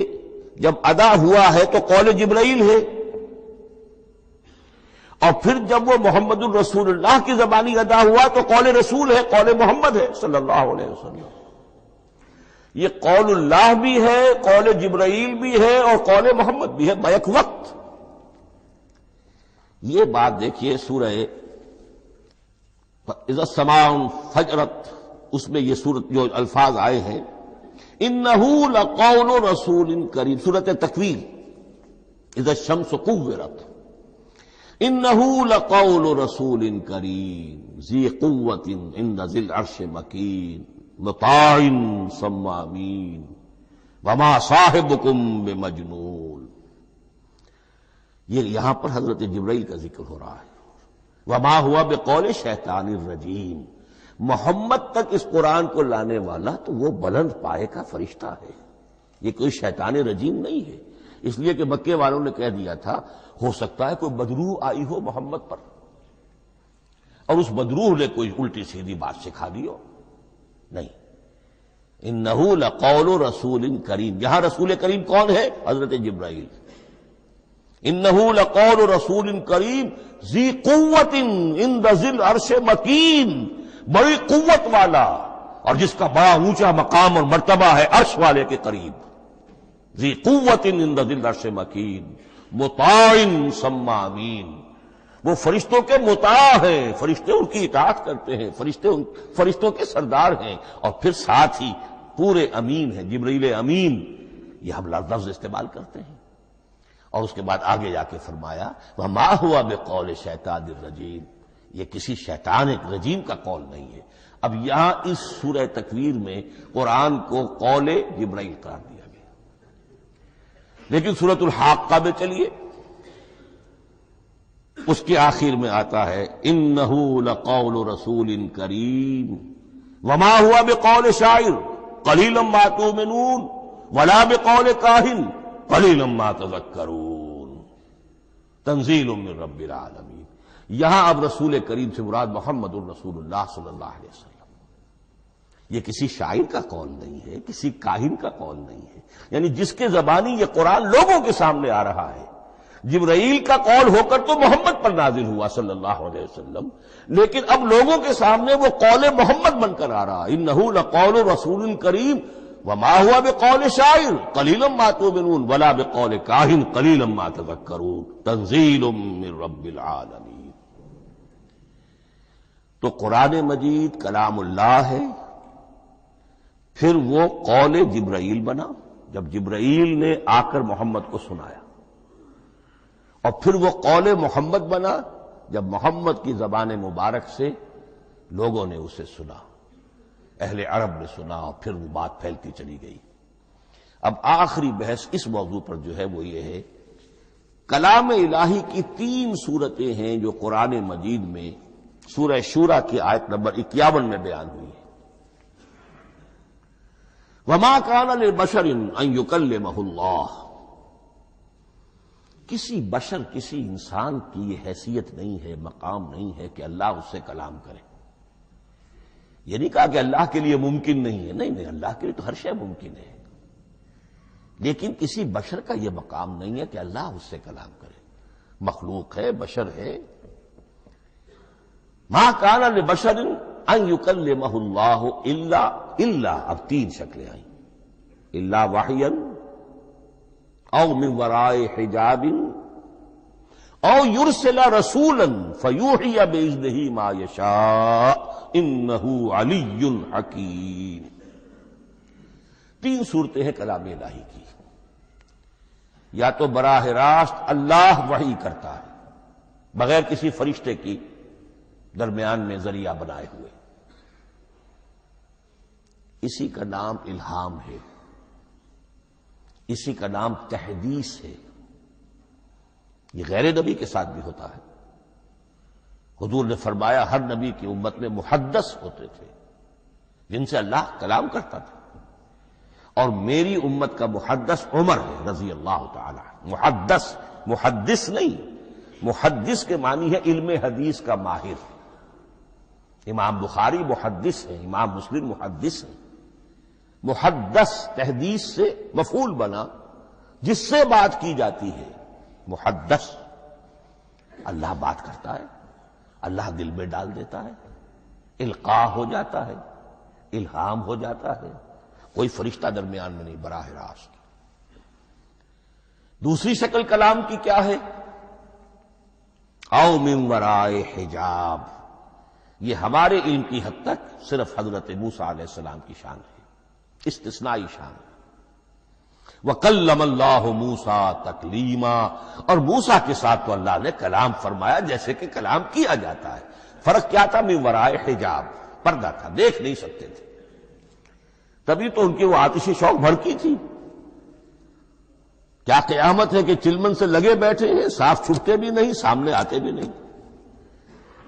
جب ادا ہوا ہے تو قول جبرائیل ہے، اور پھر جب وہ محمد الرسول اللہ کی زبانی ادا ہوا تو قول رسول ہے، قول محمد ہے صلی اللہ علیہ وسلم. یہ قول اللہ بھی ہے، قول جبرائیل بھی ہے، اور قول محمد بھی ہے بیک وقت. یہ بات دیکھیے سورہ اذا السماء انفجرت، اس میں یہ سورت جو الفاظ آئے ہیں انہ لقول رسول کریم، سورۃ تکویر اذا الشمس کورت، انہ لقول رسول کریم ذی قوت عند ذی العرش مکین مطاع ثم امین وما صاحبکم بمجنون. یہ یہاں پر حضرت جبرائیل کا ذکر ہو رہا ہے. وما ہوا بقول شیطان الرجیم، محمد تک اس قرآن کو لانے والا تو وہ بلند پائے کا فرشتہ ہے، یہ کوئی شیطان رجیم نہیں ہے. اس لیے کہ مکے والوں نے کہہ دیا تھا ہو سکتا ہے کوئی بدروح آئی ہو محمد پر، اور اس بدروح نے کوئی الٹی سیدھی بات سکھا دی ہو. نہیں، انہ لقول رسول کریم، یہاں رسول کریم کون ہے؟ حضرت جبرائیل. انہ لقول رسول کریم ذی قوت عند ذی العرش مکین، بڑی قوت والا اور جس کا بڑا اونچا مقام اور مرتبہ ہے عرش والے کے قریب. ذی قوت عند ذی العرش مکین مطاع ثم امین، وہ فرشتوں کے مطاع ہیں، فرشتے ان کی اطاعت کرتے ہیں، فرشتوں کے سردار ہیں، اور پھر ساتھ ہی پورے امین ہیں. جبرائیل امین یہ ہم لفظ استعمال کرتے ہیں. اور اس کے بعد آگے جا کے فرمایا وما ہوا بقول شیطان الرجیم، یہ کسی شیطان رجیم کا قول نہیں ہے. اب یہاں اس سورہ تکویر میں قرآن کو قول جبرائیل قرار دیا گیا. لیکن سورۃ الحاقہ میں چلیے، اس کے آخر میں آتا ہے انہ لقول رسول کریم وما ہوا بقول شاعر قلیلا ما تؤمنون ولا بقول کاہن قلیلا ما تذکرون تنزیل من رب العالمین. یہاں اب رسول کریم سے مراد محمد الرسول اللہ صلی اللہ علیہ وسلم. یہ کسی شاعر کا قول نہیں ہے، کسی کاہن کا قول نہیں ہے، یعنی جس کے زبانی یہ قرآن لوگوں کے سامنے آ رہا ہے. جبرائیل کا قول ہو کر تو محمد پر نازل ہوا صلی اللہ علیہ وسلم، لیکن اب لوگوں کے سامنے وہ قول محمد بن کر آ رہا. انہ لقول رسول کریم وما ہوا بقول شاعر قلیلا ما تؤمنون ولا بقول کاہن قلیلا ما تذکرون تنزیل من رب العالمین. تو قرآن مجید کلام اللہ ہے، پھر وہ قول جبرائیل بنا جب جبرائیل نے آ کر محمد کو سنایا، اور پھر وہ قول محمد بنا جب محمد کی زبان مبارک سے لوگوں نے اسے سنا، اہل عرب نے سنا، اور پھر وہ بات پھیلتی چلی گئی. اب آخری بحث اس موضوع پر جو ہے وہ یہ ہے، کلام الہی کی 3 صورتیں ہیں جو قرآن مجید میں سورہ شورى کی آیت نمبر 51 میں بیان ہوئی ہے. وما كان لبشر ان يكلمه اللہ، کسی بشر، کسی انسان کی یہ حیثیت نہیں ہے، مقام نہیں ہے کہ اللہ اس سے کلام کرے. یہ نہیں کہا کہ اللہ کے لیے ممکن نہیں ہے، نہیں، اللہ کے لیے تو ہر شے ممکن ہے، لیکن کسی بشر کا یہ مقام نہیں ہے کہ اللہ اس سے کلام کرے. مخلوق ہے، بشر ہے. ما کان لبشر ان یکلمہ اللہ الا اب 3 شکلیں آئیں، الا وحیا او من وراء حجاب او یرسل رسولا فیوحی باذنہ ما یشاء انہ علی حکیم. 3 صورتیں ہیں کلام الہی کی. یا تو براہ راست اللہ وحی کرتا ہے بغیر کسی فرشتے کی درمیان میں ذریعہ بنائے ہوئے، اسی کا نام الہام ہے، اسی کا نام تحدیث ہے۔ یہ غیر نبی کے ساتھ بھی ہوتا ہے۔ حضور نے فرمایا ہر نبی کی امت میں محدث ہوتے تھے جن سے اللہ کلام کرتا تھا، اور میری امت کا محدث عمر ہے رضی اللہ تعالی عنہ۔ محدث، محدث نہیں، محدث کے معنی ہے علم حدیث کا ماہر۔ امام بخاری محدث ہیں، امام مسلم محدث ہیں۔ محدث تحدیث سے مفعول بنا جس سے بات کی جاتی ہے، محدث۔ اللہ بات کرتا ہے، اللہ دل میں ڈال دیتا ہے، القاء ہو جاتا ہے، الہام ہو جاتا ہے، کوئی فرشتہ درمیان میں نہیں، براہ راست۔ دوسری شکل کلام کی کیا ہے؟ او من ورائے حجاب، یہ ہمارے علم کی حد تک صرف حضرت موسیٰ علیہ السلام کی شان ہے، استثنائی شان ہے۔ وَكَلَّمَ اللَّهُ مُوسَىٰ تَكْلِيمًا، اور موسیٰ کے ساتھ تو اللہ نے کلام فرمایا جیسے کہ کلام کیا جاتا ہے۔ فرق کیا تھا؟ من ورائے حجاب، پردہ تھا، دیکھ نہیں سکتے تھے، تبھی تو ان کی وہ آتشی شوق بھڑکی تھی۔ کیا قیامت ہے کہ چلمن سے لگے بیٹھے ہیں، صاف چھپتے بھی نہیں، سامنے آتے بھی نہیں،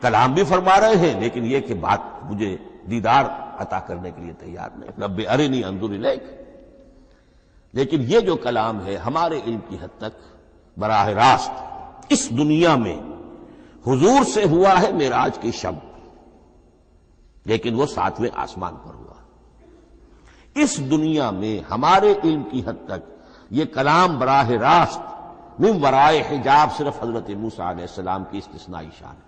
کلام بھی فرما رہے ہیں، لیکن یہ کہ بات مجھے دیدار عطا کرنے کے لیے تیار نہیں، رب ارنی انظر الیک۔ لیکن یہ جو کلام ہے ہمارے علم کی حد تک براہ راست اس دنیا میں حضور سے ہوا ہے معراج کی شب، لیکن وہ 7ویں آسمان پر ہوا۔ اس دنیا میں ہمارے علم کی حد تک یہ کلام براہ راست من ورائے حجاب صرف حضرت موسیٰ علیہ السلام کی استثنائی شان ہے۔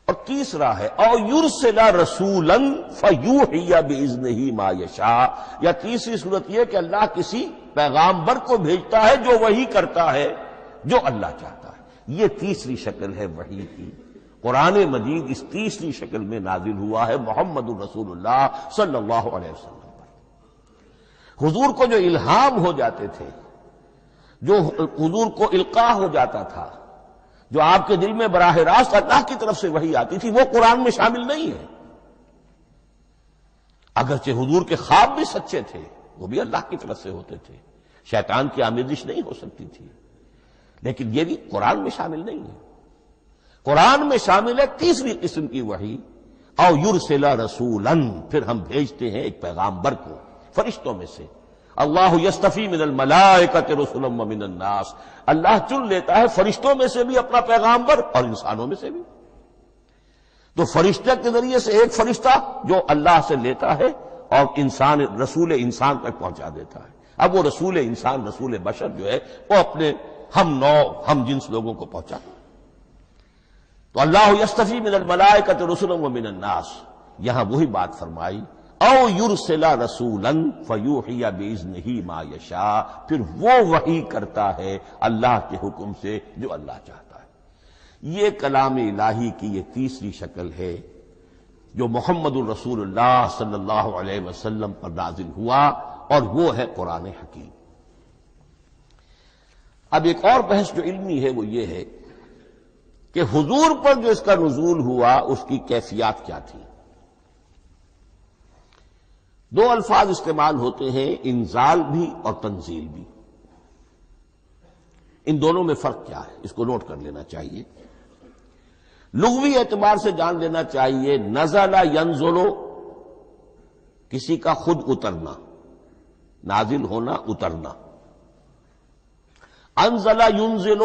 اور تیسرا ہے او یرسل رسولا فیوحی باذنہ ما یشاء، یا تیسری صورت یہ کہ اللہ کسی پیغامبر کو بھیجتا ہے جو وحی کرتا ہے جو اللہ چاہتا ہے۔ یہ تیسری شکل ہے وحی کی۔ قرآن مجید اس تیسری شکل میں نازل ہوا ہے محمد الرسول اللہ صلی اللہ علیہ وسلم پر۔ حضور کو جو الہام ہو جاتے تھے، جو حضور کو القاء ہو جاتا تھا، جو آپ کے دل میں براہ راست اللہ کی طرف سے وحی آتی تھی، وہ قرآن میں شامل نہیں ہے۔ اگرچہ حضور کے خواب بھی سچے تھے، وہ بھی اللہ کی طرف سے ہوتے تھے، شیطان کی آمیزش نہیں ہو سکتی تھی، لیکن یہ بھی قرآن میں شامل نہیں ہے۔ قرآن میں شامل ہے تیسری قسم کی وحی، او یرسل رسولا، پھر ہم بھیجتے ہیں ایک پیغامبر کو فرشتوں میں سے۔ اللہ یستفی من الملائکۃ رسلا ومن الناس، اللہ چن لیتا ہے فرشتوں میں سے بھی اپنا پیغامبر اور انسانوں میں سے بھی۔ تو فرشتے کے ذریعے سے ایک فرشتہ جو اللہ سے لیتا ہے اور انسان رسول انسان تک پہنچا دیتا ہے۔ اب وہ رسول انسان، رسول بشر جو ہے وہ اپنے ہم نوع ہم جنس لوگوں کو پہنچاتا ہے۔ تو اللہ یستفی من الملائکۃ رسلا ومن الناس، یہاں وہی بات فرمائی او یرسل رسولا فیوحی باذنہ ما یشاء، پھر وہ وحی کرتا ہے اللہ کے حکم سے جو اللہ چاہتا ہے۔ یہ کلام الہی کی یہ تیسری شکل ہے جو محمد الرسول اللہ صلی اللہ علیہ وسلم پر نازل ہوا، اور وہ ہے قرآن حکیم۔ اب ایک اور بحث جو علمی ہے وہ یہ ہے کہ حضور پر جو اس کا نزول ہوا اس کی کیفیات کیا تھی۔ دو الفاظ استعمال ہوتے ہیں، انزال بھی اور تنزیل بھی۔ ان دونوں میں فرق کیا ہے اس کو نوٹ کر لینا چاہیے۔ لغوی اعتبار سے جان لینا چاہیے، نزل ینزل کسی کا خود اترنا، نازل ہونا، اترنا۔ انزل ینزل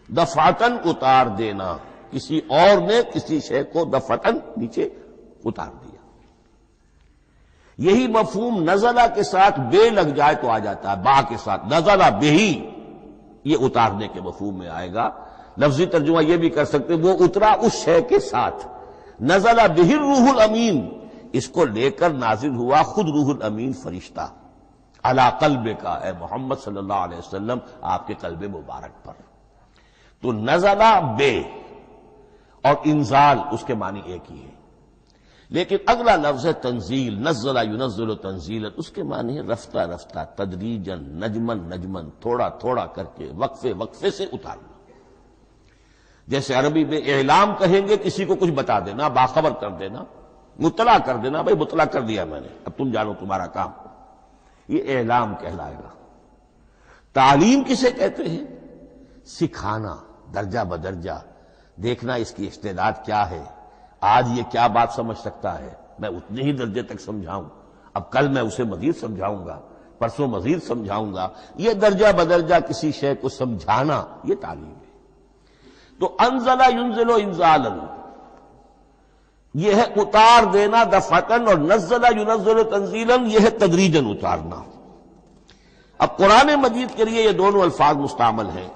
دفعتن اتار دینا، کسی اور نے کسی شے کو دفعتن نیچے اتار دیا۔ یہی مفہوم نزلہ کے ساتھ بے لگ جائے تو آ جاتا ہے، با کے ساتھ نزلہ بہی، یہ اتارنے کے مفہوم میں آئے گا۔ لفظی ترجمہ یہ بھی کر سکتے وہ اترا اس شے کے ساتھ۔ نزلہ بہ الروح الامین، اس کو لے کر نازل ہوا خود روح الامین فرشتہ علی قلبک، اے محمد صلی اللہ علیہ وسلم آپ کے قلب مبارک پر۔ تو نزلہ بے اور انزال اس کے معنی ایک ہی ہے۔ لیکن اگلا لفظ ہے تنزیل، نزل ینزل تنزیلا، اس کے معنی ہے رفتہ رفتہ، تدریجن، نجمن نجمن، تھوڑا تھوڑا کر کے، وقفے وقفے سے اتارنا۔ جیسے عربی میں اعلام کہیں گے کسی کو کچھ بتا دینا، باخبر کر دینا، مطلع کر دینا، بھائی مطلع کر دیا میں نے، اب تم جانو تمہارا کام، یہ اعلام کہلائے گا۔ تعلیم کسے کہتے ہیں؟ سکھانا، درجہ بدرجہ، دیکھنا اس کی استعداد کیا ہے، آج یہ کیا بات سمجھ سکتا ہے، میں اتنے ہی درجے تک سمجھاؤں، اب کل میں اسے مزید سمجھاؤں گا، پرسوں مزید سمجھاؤں گا، یہ درجہ بدرجہ کسی شے کو سمجھانا، یہ تعلیم ہے۔ تو انزل ینزل انزالا، یہ ہے اتار دینا دفعتاً، اور نزل ینزل تنزیلا، یہ ہے تدریجاً اتارنا۔ اب قرآن مجید کے لیے یہ دونوں الفاظ مستعمل ہیں،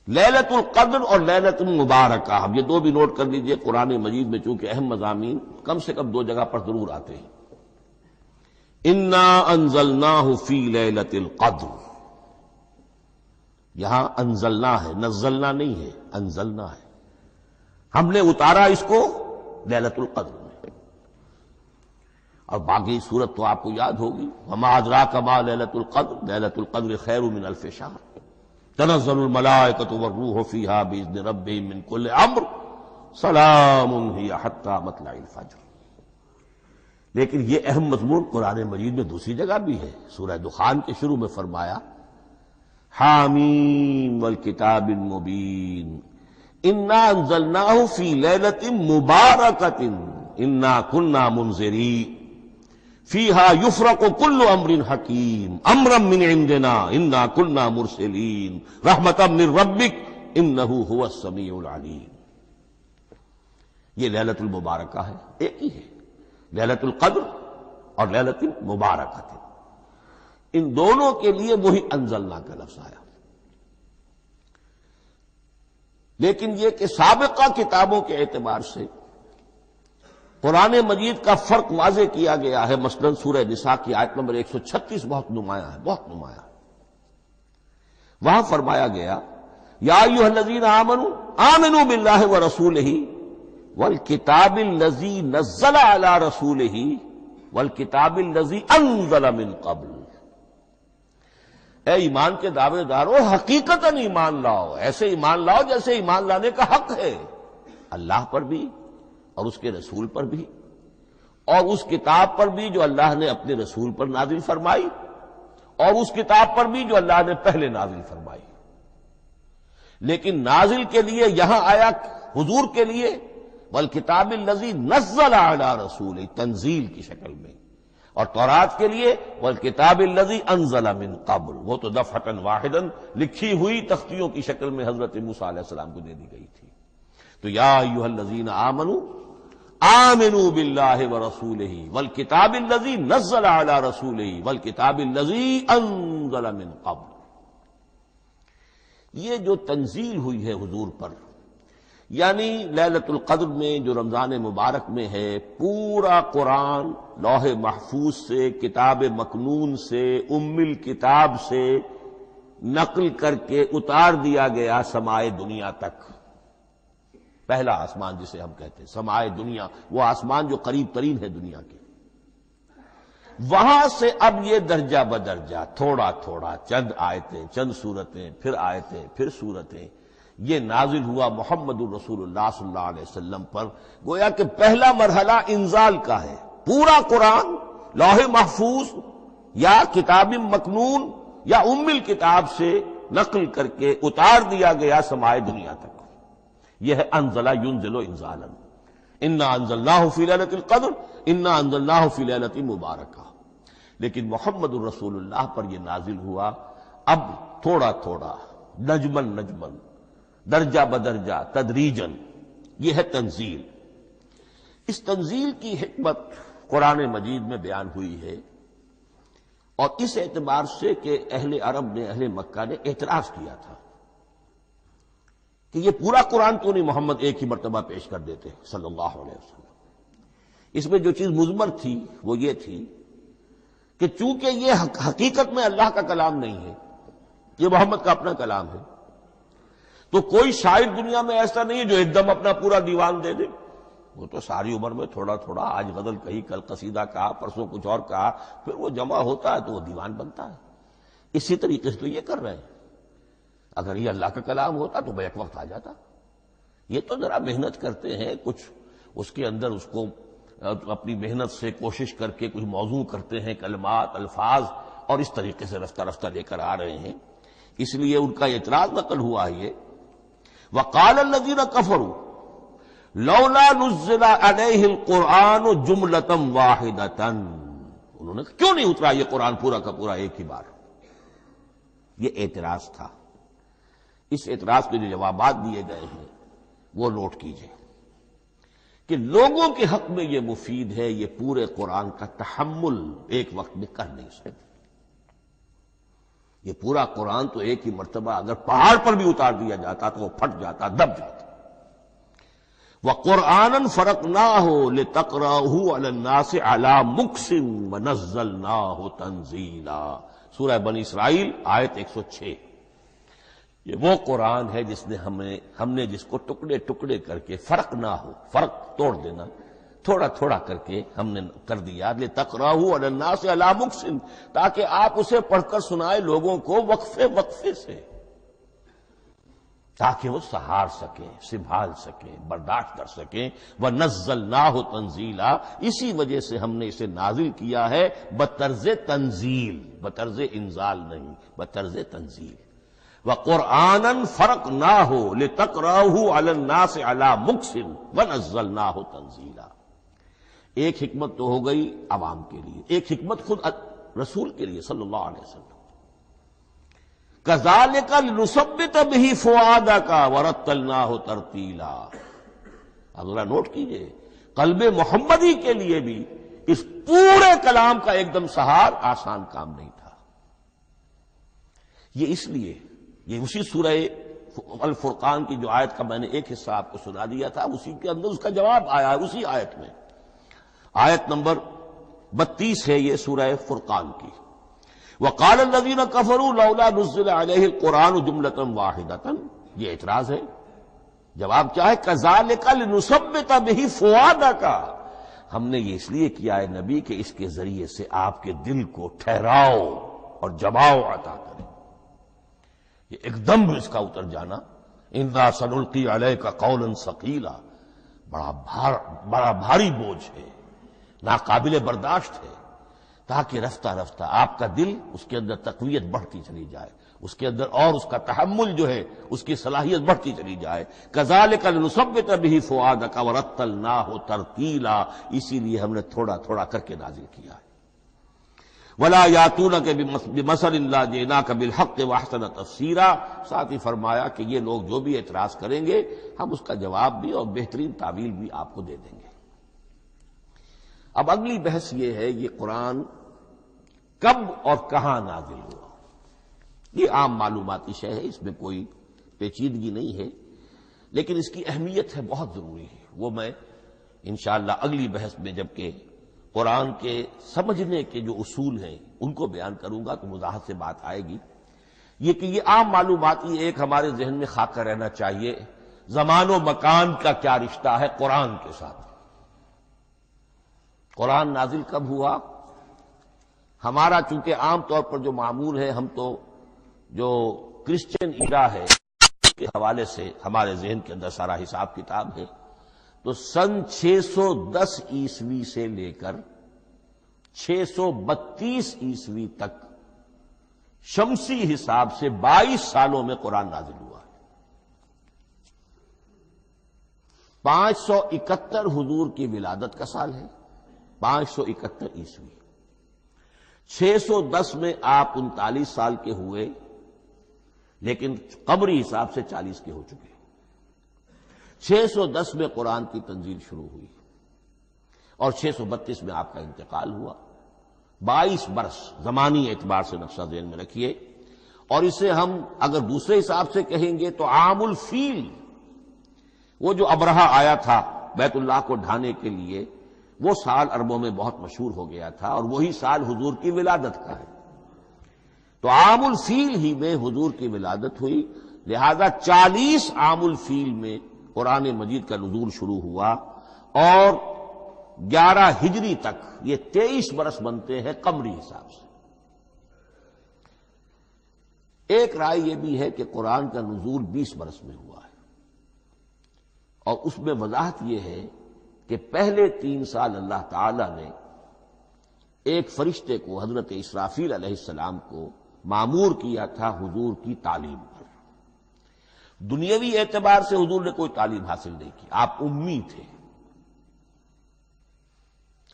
لیلۃ القدر اور لیلۃ المبارکہ۔ اب یہ دو بھی نوٹ کر لیجئے، قرآن مجید میں چونکہ اہم مضامین کم سے کم دو جگہ پر ضرور آتے ہیں۔ انا انزلناہ فی لیلۃ القدر، یہاں انزلنا ہے، نزلنا نہیں ہے، انزلنا ہے، ہم نے اتارا اس کو لیلۃ القدر میں۔ اور باقی صورت تو آپ کو یاد ہوگی، وما ادراک ما لیلۃ القدر، لیلۃ القدر خیر من الف شہر، تنزل الملائکۃ والروح فیہا باذن ربہم من کل امر، سلام ہی حتی مطلع الفجر۔ لیکن یہ اہم مضمون قرآن مجید میں دوسری جگہ بھی ہے، سورہ دخان کے شروع میں فرمایا حامیم والکتاب المبین انا انزلناہ فی لیلۃ مبارکۃ انا کنا منذرین فیہا یفرق کل امر حکیم امرا من عندنا انا کنا مرسلین رحمتا من ربک انہ هو السمیع العلیم۔ یہ لیلۃ المبارکہ ہے، ایک ہی ہے، لیلۃ القدر اور لیلۃ المبارکہ، ان دونوں کے لیے وہی انزلنا کا لفظ آیا۔ لیکن یہ کہ سابقہ کتابوں کے اعتبار سے قرآن مجید کا فرق واضح کیا گیا ہے، مثلا سورہ نساء کی آیت نمبر 136 بہت نمایاں ہے، بہت نمایاں ہے۔ وہاں فرمایا گیا یا ایھا الذین آمنوا آمنوا باللہ ورسولہ والکتاب الذی نزل علی رسولہ والکتاب الذی انزل من قبل۔ اے ایمان کے دعوے دارو، حقیقتاً ایمان لاؤ، ایسے ایمان لاؤ جیسے ایمان لانے کا حق ہے، اللہ پر بھی اور اس کے رسول پر بھی، اور اس کتاب پر بھی جو اللہ نے اپنے رسول پر نازل فرمائی، اور اس کتاب پر بھی جو اللہ نے پہلے نازل فرمائی۔ لیکن نازل کے لیے یہاں آیا حضور کے لیے والکتاب الذی نزل علی رسولہ، تنزیل کی شکل میں، اور تورات کے لیے والکتاب الذی انزل من قبل، وہ تو دفعۃ واحدا لکھی ہوئی تختیوں کی شکل میں حضرت موسیٰ علیہ السلام کو دے دی گئی تھی۔ تو یا ایھا الذین آمنوا آمنوا باللہ ورسولہ والکتاب الذی نزل علی رسولہ والکتاب الذی انزل من قبل۔ یہ جو تنزیل ہوئی ہے حضور پر، یعنی لیلۃ القدر میں جو رمضان مبارک میں ہے، پورا قرآن لوح محفوظ سے، کتاب مکنون سے، ام الکتاب سے نقل کر کے اتار دیا گیا سمائے دنیا تک۔ پہلا آسمان جسے ہم کہتے ہیں سمائے دنیا، وہ آسمان جو قریب ترین ہے دنیا کے، وہاں سے اب یہ درجہ بدرجہ، تھوڑا تھوڑا، چند آیتیں، چند سورتیں، پھر آیتیں، پھر سورتیں، یہ نازل ہوا محمد الرسول اللہ صلی اللہ علیہ وسلم پر۔ گویا کہ پہلا مرحلہ انزال کا ہے، پورا قرآن لوح محفوظ یا کتاب مکنون یا ام الکتاب سے نقل کر کے اتار دیا گیا سمائے دنیا تک۔ یہ ہے انزل ینزل انزالا، انا انزلناہ فی لیلۃ القدر انا انزلناہ فی لیلۃ مبارکہ۔ لیکن محمد الرسول اللہ پر یہ نازل ہوا اب تھوڑا تھوڑا، نجمن نجمن، درجہ بدرجہ، تدریجن، یہ ہے تنزیل۔ اس تنزیل کی حکمت قرآن مجید میں بیان ہوئی ہے، اور اس اعتبار سے کہ اہل عرب نے، اہل مکہ نے اعتراض کیا تھا کہ یہ پورا قرآن تو نہیں محمد ایک ہی مرتبہ پیش کر دیتے صلی اللہ علیہ وسلم۔ اس میں جو چیز مضمر تھی وہ یہ تھی کہ چونکہ یہ حقیقت میں اللہ کا کلام نہیں ہے، یہ محمد کا اپنا کلام ہے، تو کوئی شاعر دنیا میں ایسا نہیں ہے جو ایک دم اپنا پورا دیوان دے دے، وہ تو ساری عمر میں تھوڑا تھوڑا، آج غزل کہی، کل قصیدہ کہا، پرسوں کچھ اور کہا، پھر وہ جمع ہوتا ہے تو وہ دیوان بنتا ہے۔ اسی طریقے سے تو یہ کر رہے ہیں۔ اگر یہ اللہ کا کلام ہوتا تو بیک وقت آ جاتا۔ یہ تو ذرا محنت کرتے ہیں، کچھ اس کے اندر اس کو اپنی محنت سے کوشش کر کے کچھ موضوع کرتے ہیں، کلمات، الفاظ، اور اس طریقے سے رفتہ رفتہ لے کر آ رہے ہیں۔ اس لیے ان کا اعتراض نقل ہوا یہ، وقال الذین کفروا لولا نزل علیہ القرآن جملۃ واحدۃ، انہوں نے کیوں نہیں اترا یہ قرآن پورا کا پورا ایک ہی بار؟ یہ اعتراض تھا۔ اس اعتراض کے جو جوابات دیے گئے ہیں وہ نوٹ کیجئے کہ لوگوں کے حق میں یہ مفید ہے، یہ پورے قرآن کا تحمل ایک وقت میں کر نہیں سکتے۔ یہ پورا قرآن تو ایک ہی مرتبہ اگر پہاڑ پر بھی اتار دیا جاتا تو وہ پھٹ جاتا، دب جاتا۔ وَقُرْآنًا فَرَقْنَاهُ لِتَقْرَأَهُ عَلَى النَّاسِ عَلَى مُكْثٍ وَنَزَّلْنَاهُ تَنزِيلًا، سورہ بنی اسرائیل آیت 106۔ یہ وہ قرآن ہے جس نے ہم نے جس کو ٹکڑے ٹکڑے کر کے، فرق نہ ہو، فرق توڑ دینا، تھوڑا تھوڑا کر کے ہم نے کر دیا، لِتَقْرَأَهُ عَلَى النَّاسِ عَلَى مُكْثٍ، تاکہ آپ اسے پڑھ کر سنائے لوگوں کو وقفے وقفے سے، تاکہ وہ سہار سکیں، سنبھال سکیں، برداشت کر سکیں۔ وَنَزَّلْنَاهُ تَنزِيلًا، اسی وجہ سے ہم نے اسے نازل کیا ہے بطرز تنزیل، بطرز انزال نہیں، بطرز تنزیل۔ وَقُرْآنًا فَرَقْنَاهُ لِتَقْرَأَهُ عَلَى النَّاسِ عَلَى مُكْثٍ وَنَزَّلْنَاهُ تَنزِيلًا۔ ایک حکمت تو ہو گئی عوام کے لیے، ایک حکمت خود رسول کے لیے صلی اللہ علیہ وسلم۔ كَذَلِكَ لِنُثَبِّتَ بِهِ فُؤَادَكَ وَرَتَّلْنَاهُ تَرْتِيلًا۔ اب ذرا نوٹ کیجئے، قلب محمدی کے لیے بھی اس پورے کلام کا ایک دم سہار آسان کام نہیں تھا۔ یہ اس لیے، یہ اسی سورہ الفرقان کی جو آیت کا میں نے ایک حصہ آپ کو سنا دیا تھا، اسی کے اندر اس کا جواب آیا ہے، اسی آیت میں، آیت نمبر 32 ہے یہ سورہ فرقان کی۔ وقال الذین کفروا لولا نزل علیہ القرآن جملۃ واحدۃ، یہ اعتراض ہے۔ جواب کیا ہے؟ کذالک لنثبت بہ فؤادک، ہم نے یہ اس لیے کیا ہے نبی کہ اس کے ذریعے سے آپ کے دل کو ٹھہراؤ اور جماؤ عطا کرے۔ یہ ایک دم اس کا اتر جانا، انا سنلقی علیک قولا ثقیلا، بڑا بھاری بوجھ ہے، ناقابل برداشت ہے، تاکہ رفتہ رفتہ آپ کا دل، اس کے اندر تقویت بڑھتی چلی جائے، اس کے اندر اور اس کا تحمل جو ہے اس کی صلاحیت بڑھتی چلی جائے۔ کذالک لنثبت بہ فؤادک ورتلناہ ترتیلا، اسی لیے ہم نے تھوڑا تھوڑا کر کے نازل کیا ہے۔ ولا یاتونک بمثل الا جئناک بالحق واحسن تفسیرا، ساتھ ہی فرمایا کہ یہ لوگ جو بھی اعتراض کریں گے ہم اس کا جواب بھی اور بہترین تعویل بھی آپ کو دے دیں گے۔ اب اگلی بحث یہ ہے، یہ قرآن کب اور کہاں نازل ہوا؟ یہ عام معلوماتی شے ہے، اس میں کوئی پیچیدگی نہیں ہے، لیکن اس کی اہمیت ہے، بہت ضروری ہے۔ وہ میں انشاءاللہ اگلی بحث میں جبکہ قرآن کے سمجھنے کے جو اصول ہیں ان کو بیان کروں گا تو وضاحت سے بات آئے گی۔ یہ کہ یہ عام معلوماتی ایک ہمارے ذہن میں خاکہ رہنا چاہیے، زمان و مکان کا کیا رشتہ ہے قرآن کے ساتھ۔ قرآن نازل کب ہوا؟ ہمارا چونکہ عام طور پر جو معمول ہے، ہم تو جو کرسچن ایرا ہے کے حوالے سے ہمارے ذہن کے اندر سارا حساب کتاب ہے، تو سن 610 عیسوی سے لے کر 632 عیسوی تک شمسی حساب سے 22 سالوں میں قرآن نازل ہوا ہے۔ 571 حضور کی ولادت کا سال ہے، 571 عیسوی۔ 610 میں آپ 39 سال کے ہوئے، لیکن قمری حساب سے 40 کے ہو چکے۔ 610 میں قرآن کی تنزیل شروع ہوئی اور 632 میں آپ کا انتقال ہوا۔ 22 برس زمانی اعتبار سے نقشہ ذہن میں رکھیے، اور اسے ہم اگر دوسرے حساب سے کہیں گے تو عام الفیل، وہ جو ابرہہ آیا تھا بیت اللہ کو ڈھانے کے لیے، وہ سال عربوں میں بہت مشہور ہو گیا تھا، اور وہی سال حضور کی ولادت کا ہے۔ تو عام الفیل ہی میں حضور کی ولادت ہوئی، لہذا 40 عام الفیل میں قرآن مجید کا نزول شروع ہوا، اور 11 ہجری تک یہ 23 برس بنتے ہیں قمری حساب سے۔ ایک رائے یہ بھی ہے کہ قرآن کا نزول 20 برس میں ہوا ہے، اور اس میں وضاحت یہ ہے کہ پہلے 3 سال اللہ تعالی نے ایک فرشتے کو، حضرت اسرافیل علیہ السلام کو مامور کیا تھا حضور کی تعلیم پر۔ دنیاوی اعتبار سے حضور نے کوئی تعلیم حاصل نہیں کی، آپ امی تھے،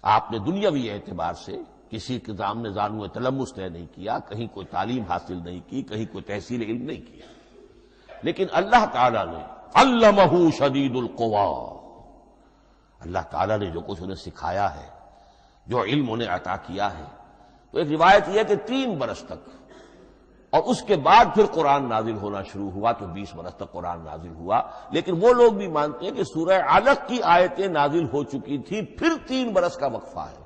آپ نے دنیاوی اعتبار سے کسی کے سامنے زانو تلمس طے نہیں کیا، کہیں کوئی تعلیم حاصل نہیں کی، کہیں کوئی تحصیل علم نہیں کیا، لیکن اللہ تعالیٰ نے علمہ شدید القوا، اللہ تعالیٰ نے جو کچھ انہیں سکھایا ہے، جو علم انہیں عطا کیا ہے، تو ایک روایت یہ ہے کہ 3 برس تک، اور اس کے بعد پھر قرآن نازل ہونا شروع ہوا تو 20 برس تک قرآن نازل ہوا۔ لیکن وہ لوگ بھی مانتے ہیں کہ سورہ علق کی آیتیں نازل ہو چکی تھی، پھر 3 برس کا وقفہ ہے۔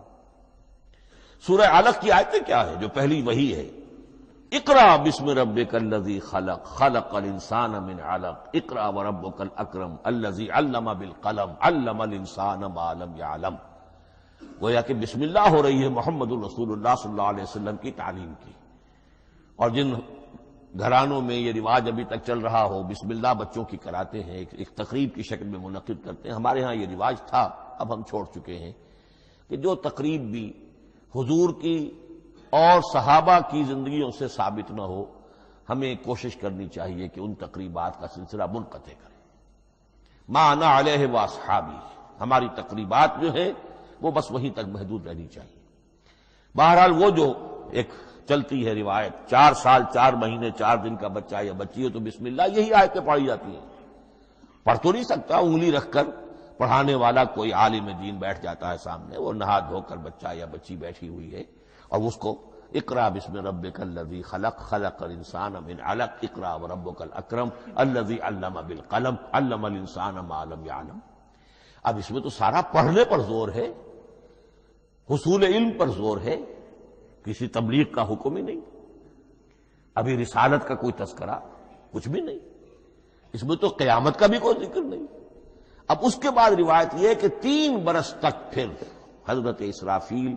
سورہ علق کی آیتیں کیا ہے؟ جو پہلی وحی ہے، اقرا بسم ربک الذی خلق خلق الانسان من علق اقرا وربک الاکرم الذی علم بالقلم علم الانسان ما لم یعلم، گویا کہ بسم اللہ ہو رہی ہے محمد الرسول اللہ صلی اللہ علیہ وسلم کی تعلیم کی۔ اور جن گھرانوں میں یہ رواج ابھی تک چل رہا ہو، بسم اللہ بچوں کی کراتے ہیں، ایک تقریب کی شکل میں منعقد کرتے ہیں، ہمارے ہاں یہ رواج تھا، اب ہم چھوڑ چکے ہیں، کہ جو تقریب بھی حضور کی اور صحابہ کی زندگیوں سے ثابت نہ ہو، ہمیں کوشش کرنی چاہیے کہ ان تقریبات کا سلسلہ منقطع کریں۔ ما انا علیہ واصحابی، ہماری تقریبات جو ہیں وہ بس وہیں تک محدود رہنی چاہیے۔ بہرحال وہ جو ایک چلتی ہے روایت، 4 سال 4 مہینے 4 دن کا بچہ یا بچی ہو تو بسم اللہ یہی آیتیں پڑھی جاتی ہیں، پڑھ تو نہیں سکتا، انگلی رکھ کر پڑھانے والا کوئی عالم دین بیٹھ جاتا ہے سامنے، وہ نہا دھو کر بچہ یا بچی بیٹھی ہوئی ہے، اور اس کو اقرا بسم ربک الذی خلق خلق الانسان من علق اقرا وربک الاکرم الذی علم بالقلم علم الانسان ما لم یعلم۔ اب اس میں تو سارا پڑھنے پر زور ہے، حصول علم پر زور ہے، کسی تبلیغ کا حکم ہی نہیں، ابھی رسالت کا کوئی تذکرہ کچھ بھی نہیں، اس میں تو قیامت کا بھی کوئی ذکر نہیں۔ اب اس کے بعد روایت یہ ہے کہ 3 برس تک پھر حضرت اسرافیل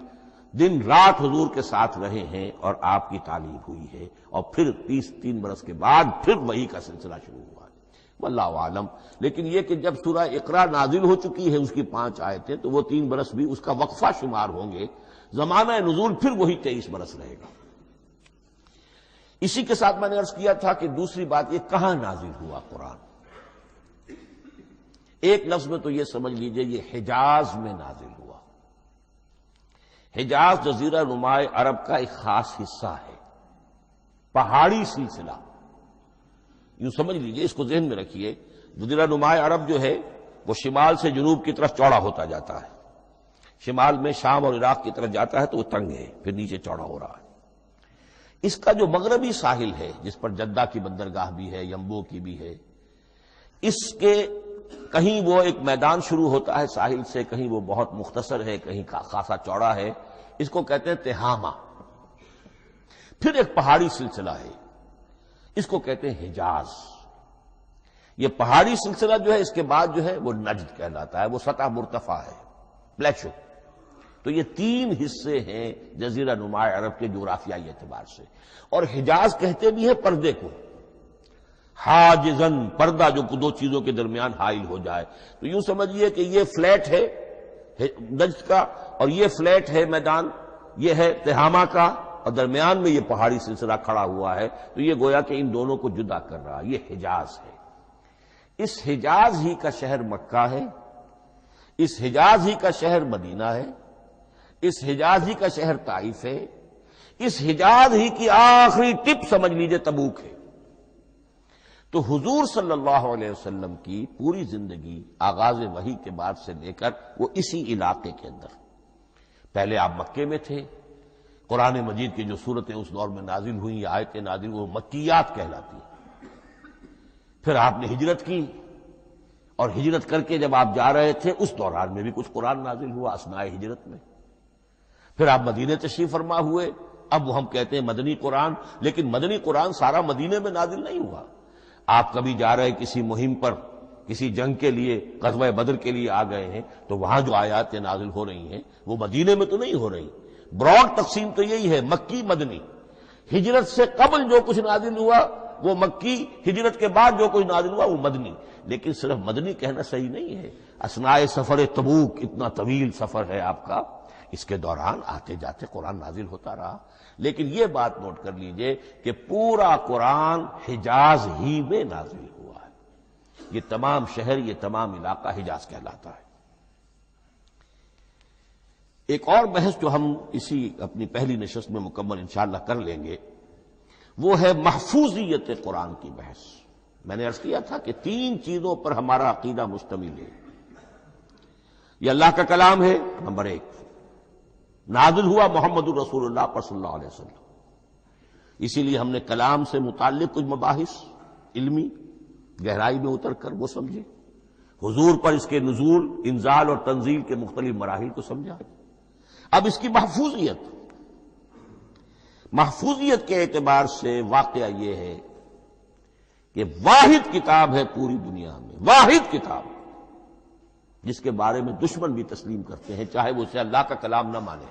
دن رات حضور کے ساتھ رہے ہیں اور آپ کی تعلیم ہوئی ہے، اور پھر 3 برس کے بعد پھر وحی کا سلسلہ شروع ہوا ہے، واللہ عالم۔ لیکن یہ کہ جب سورہ اقرا نازل ہو چکی ہے اس کی 5 آیتیں، تو وہ 3 برس بھی اس کا وقفہ شمار ہوں گے، زمانہ نزول پھر وہی 23 برس رہے گا۔ اسی کے ساتھ میں نے عرض کیا تھا کہ دوسری بات یہ کہاں نازل ہوا قرآن۔ ایک لفظ میں تو یہ سمجھ لیجئے یہ حجاز میں نازل ہوا۔ حجاز جزیرہ نمائے عرب کا ایک خاص حصہ ہے، پہاڑی سلسلہ، یوں سمجھ لیجئے، اس کو ذہن میں رکھیے۔ جزیرہ نمائے عرب جو ہے وہ شمال سے جنوب کی طرف چوڑا ہوتا جاتا ہے، شمال میں شام اور عراق کی طرف جاتا ہے تو وہ تنگ ہے، پھر نیچے چوڑا ہو رہا ہے۔ اس کا جو مغربی ساحل ہے جس پر جدہ کی بندرگاہ بھی ہے، یمبو کی بھی ہے، اس کے کہیں وہ ایک میدان شروع ہوتا ہے ساحل سے، کہیں وہ بہت مختصر ہے، کہیں خاصا چوڑا ہے، اس کو کہتے ہیں تہامہ۔ پھر ایک پہاڑی سلسلہ ہے، اس کو کہتے ہیں حجاز۔ یہ پہاڑی سلسلہ جو ہے اس کے بعد جو ہے وہ نجد کہلاتا ہے، وہ سطح مرتفع ہے، پلیٹو۔ تو یہ 3 حصے ہیں جزیرہ نمائے عرب کے جغرافیائی اعتبار سے، اور حجاز کہتے بھی ہیں پردے کو، حاجزن، پردہ جو 2 چیزوں کے درمیان حائل ہو جائے۔ تو یوں سمجھیے کہ یہ فلیٹ ہے نجد کا، اور یہ فلیٹ ہے میدان، یہ ہے تہامہ کا، اور درمیان میں یہ پہاڑی سلسلہ کھڑا ہوا ہے، تو یہ گویا کہ ان دونوں کو جدا کر رہا، یہ حجاز ہے۔ اس حجاز ہی کا شہر مکہ ہے، اس حجاز ہی کا شہر مدینہ ہے، اس حجاز ہی کا شہر طائف ہے، اس حجاز ہی کی آخری ٹپ سمجھ لیجئے تبوک ہے۔ تو حضور صلی اللہ علیہ وسلم کی پوری زندگی آغاز وحی کے بعد سے لے کر وہ اسی علاقے کے اندر، پہلے آپ مکے میں تھے، قرآن مجید کی جو صورتیں اس دور میں نازل ہوئیں یا آیتیں نازل وہ مکیات کہلاتی ہیں۔ پھر آپ نے ہجرت کی، اور ہجرت کر کے جب آپ جا رہے تھے اس دوران میں بھی کچھ قرآن نازل ہوا اثناء ہجرت میں۔ پھر آپ مدینے تشریف فرما ہوئے، اب وہ ہم کہتے ہیں مدنی قرآن، لیکن مدنی قرآن سارا مدینے میں نازل نہیں ہوا۔ آپ کبھی جا رہے کسی مہم پر کسی جنگ کے لیے، غزوہ بدر کے لیے آ گئے ہیں، تو وہاں جو آیات نازل ہو رہی ہیں وہ مدینے میں تو نہیں ہو رہی. براڈ تقسیم تو یہی ہے، مکی مدنی. ہجرت سے قبل جو کچھ نازل ہوا وہ مکی، ہجرت کے بعد جو کچھ نازل ہوا وہ مدنی. لیکن صرف مدنی کہنا صحیح نہیں ہے. اثناء سفر تبوک، اتنا طویل سفر ہے آپ کا، اس کے دوران آتے جاتے قرآن نازل ہوتا رہا. لیکن یہ بات نوٹ کر لیجئے کہ پورا قرآن حجاز ہی میں نازل ہوا ہے. یہ تمام شہر، یہ تمام علاقہ حجاز کہلاتا ہے. ایک اور بحث جو ہم اسی اپنی پہلی نشست میں مکمل انشاءاللہ کر لیں گے وہ ہے محفوظیت قرآن کی بحث. میں نے عرض کیا تھا کہ 3 چیزوں پر ہمارا عقیدہ مشتمل ہے. یہ اللہ کا کلام ہے، نمبر 1. نازل ہوا محمد الرسول اللہ پر صلی اللہ علیہ وسلم. اسی لیے ہم نے کلام سے متعلق کچھ مباحث علمی گہرائی میں اتر کر وہ سمجھے. حضور پر اس کے نزول، انزال اور تنزیل کے مختلف مراحل کو سمجھا. اب اس کی محفوظیت کے اعتبار سے واقعہ یہ ہے کہ واحد کتاب ہے پوری دنیا میں، واحد کتاب جس کے بارے میں دشمن بھی تسلیم کرتے ہیں، چاہے وہ اسے اللہ کا کلام نہ مانے،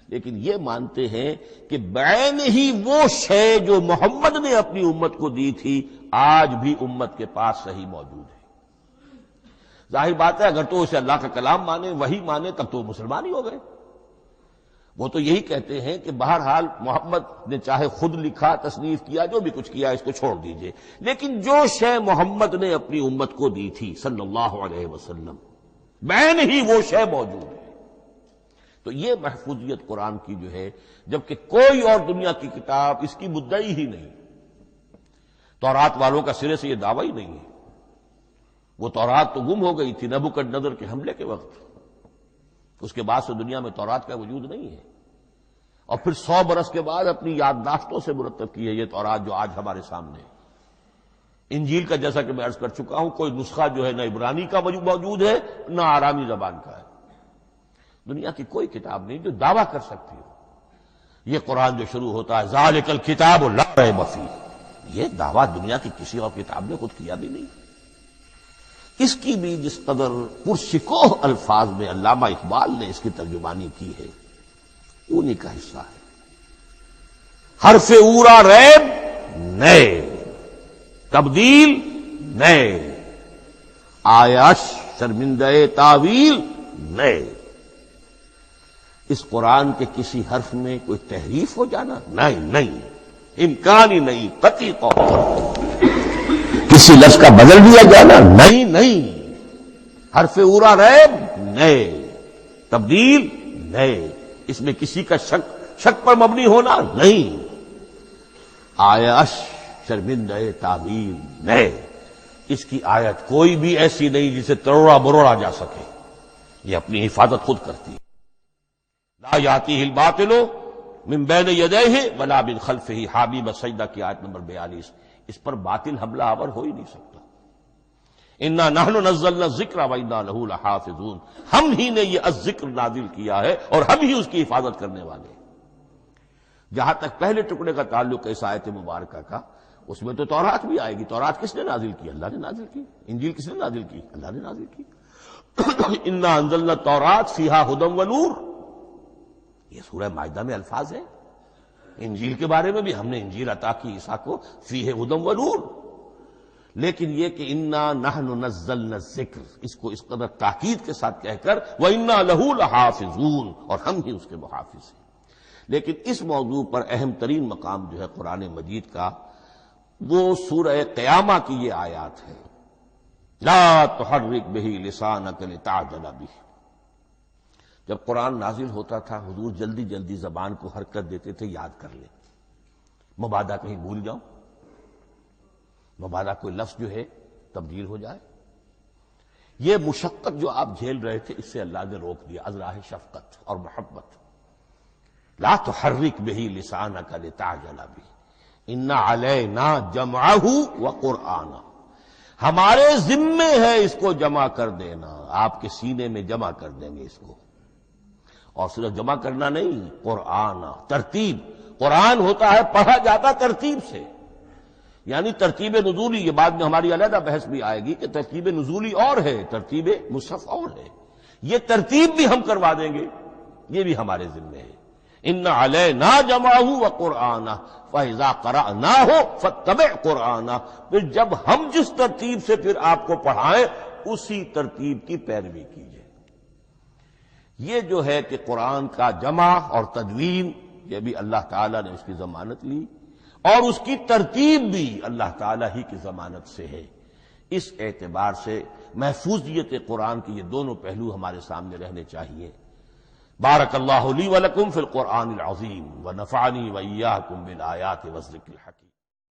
لیکن یہ مانتے ہیں کہ بعین ہی وہ شے جو محمد نے اپنی امت کو دی تھی آج بھی امت کے پاس صحیح موجود ہے. ظاہر بات ہے اگر تو اسے اللہ کا کلام مانے، وہی مانے، تب تو مسلمان ہی ہو گئے. وہ تو یہی کہتے ہیں کہ بہرحال محمد نے چاہے خود لکھا، تصنیف کیا، جو بھی کچھ کیا اس کو چھوڑ دیجئے، لیکن جو شے محمد نے اپنی امت کو دی تھی صلی اللہ علیہ وسلم بعین ہی وہ شے موجود ہے. تو یہ محفوظیت قرآن کی جو ہے، جبکہ کوئی اور دنیا کی کتاب اس کی مدعی ہی نہیں. تورات والوں کا سرے سے یہ دعویٰ ہی نہیں ہے. وہ تورات تو گم ہو گئی تھی نبوکدنضر کے حملے کے وقت، اس کے بعد سے دنیا میں تورات کا وجود نہیں ہے. اور پھر 100 برس کے بعد اپنی یادداشتوں سے مرتب کی ہے یہ تورات جو آج ہمارے سامنے ہے. انجیل کا جیسا کہ میں عرض کر چکا ہوں کوئی نسخہ جو ہے نہ عبرانی کا موجود ہے نہ آرامی زبان کا ہے. دنیا کی کوئی کتاب نہیں جو دعویٰ کر سکتی ہو. یہ قرآن جو شروع ہوتا ہے ذالک الکتاب لا ریب فیہ، یہ دعویٰ دنیا کی کسی اور کتاب نے خود کیا بھی نہیں. اس کی بھی جس قدر پرشکوہ الفاظ میں علامہ اقبال نے اس کی ترجمانی کی ہے انہی کا حصہ ہے. حرف اورا ریب نئے، تبدیل نئے، آیش شرمندہ تعویل نئے. اس قرآن کے کسی حرف میں کوئی تحریف ہو جانا نہیں، امکان ہی نہیں، قطعی طور پر. کسی لفظ کا بدل دیا جانا نہیں. حرف اورا ریب نئے، تبدیل نئے، اس میں کسی کا شک پر مبنی ہونا نہیں. آیش شرمندہ تعویل نئے. اس کی آیت کوئی بھی ایسی نہیں جسے تروڑا مروڑا جا سکے. یہ اپنی حفاظت خود کرتی ہے. لا یاتیہ الباطل من بین یدیہ ولا من خلفہ، حامیم السجدہ کی آیت نمبر 42. اس پر باطل حملہ آور ہو ہی نہیں سکتا. انا نحن نزلنا الذکر وانا لہ لحافظون، ہم ہی نے یہ الذکر نازل کیا ہے اور ہم ہی اس کی حفاظت کرنے والے ہیں. جہاں تک پہلے ٹکڑے کا تعلق ہے اس آیت مبارکہ کا، اس میں تو تورات بھی آئے گی. تورات کس نے نازل کی؟ اللہ نے نازل کی. انجیل کس نے نازل کی؟ اللہ نے نازل کی. انا انزلنا التوراۃ فیہا ھدی ونور، یہ سورہ مائدہ میں الفاظ ہیں. انجیل کے بارے میں بھی ہم نے انجیل عطا کی عیسیٰ کو، فیہ ھدی ونور. لیکن یہ کہ انا نحن نزلنا الذکر، اس کو اس قدر تاکید کے ساتھ کہہ کر وَإِنَّا لَهُ لَحَافِظُونَ، اور ہم ہی اس کے محافظ ہیں. لیکن اس موضوع پر اہم ترین مقام جو ہے قرآن مجید کا وہ سورہ قیامہ کی یہ آیات ہے. لا تحرک بہ لسانک لتعجل بہ. جب قرآن نازل ہوتا تھا حضور جلدی جلدی زبان کو حرکت دیتے تھے، یاد کر لیں، مبادا کہیں بھول جاؤں، مبادا کوئی لفظ جو ہے تبدیل ہو جائے. یہ مشقت جو آپ جھیل رہے تھے اس سے اللہ نے روک دیا از راہ شفقت اور محبت. لا تحرک بہ لسانک لتعجل بہ ان علینا جمعہ وقرآنہ، ہمارے ذمے ہے اس کو جمع کر دینا، آپ کے سینے میں جمع کر دیں گے اس کو. اور صرف جمع کرنا نہیں، قرآن ترتیب. قرآن ہوتا ہے پڑھا جاتا ترتیب سے. یعنی ترتیب نزولی، یہ بعد میں ہماری علیحدہ بحث بھی آئے گی کہ ترتیب نزولی اور ہے، ترتیب مصحف اور ہے، یہ ترتیب بھی ہم کروا دیں گے، یہ بھی ہمارے ذمہ ہے۔ ان علینا جمعہ وقرآنہ فاذا قرأناہ فاتبع قرآنہ، پھر جب ہم جس ترتیب سے پھر آپ کو پڑھائیں اسی ترتیب کی پیروی کیجیے۔ یہ جو ہے کہ قرآن کا جمع اور تدوین، یہ بھی اللہ تعالیٰ نے اس کی ضمانت لی، اور اس کی ترتیب بھی اللہ تعالیٰ ہی کی ضمانت سے ہے۔ اس اعتبار سے محفوظیت قرآن کے یہ دونوں پہلو ہمارے سامنے رہنے چاہیے۔ بارک اللہ لی ولکم فی القرآن العظیم ونفعنی وإیاکم بالآیات والذکر الحکیم۔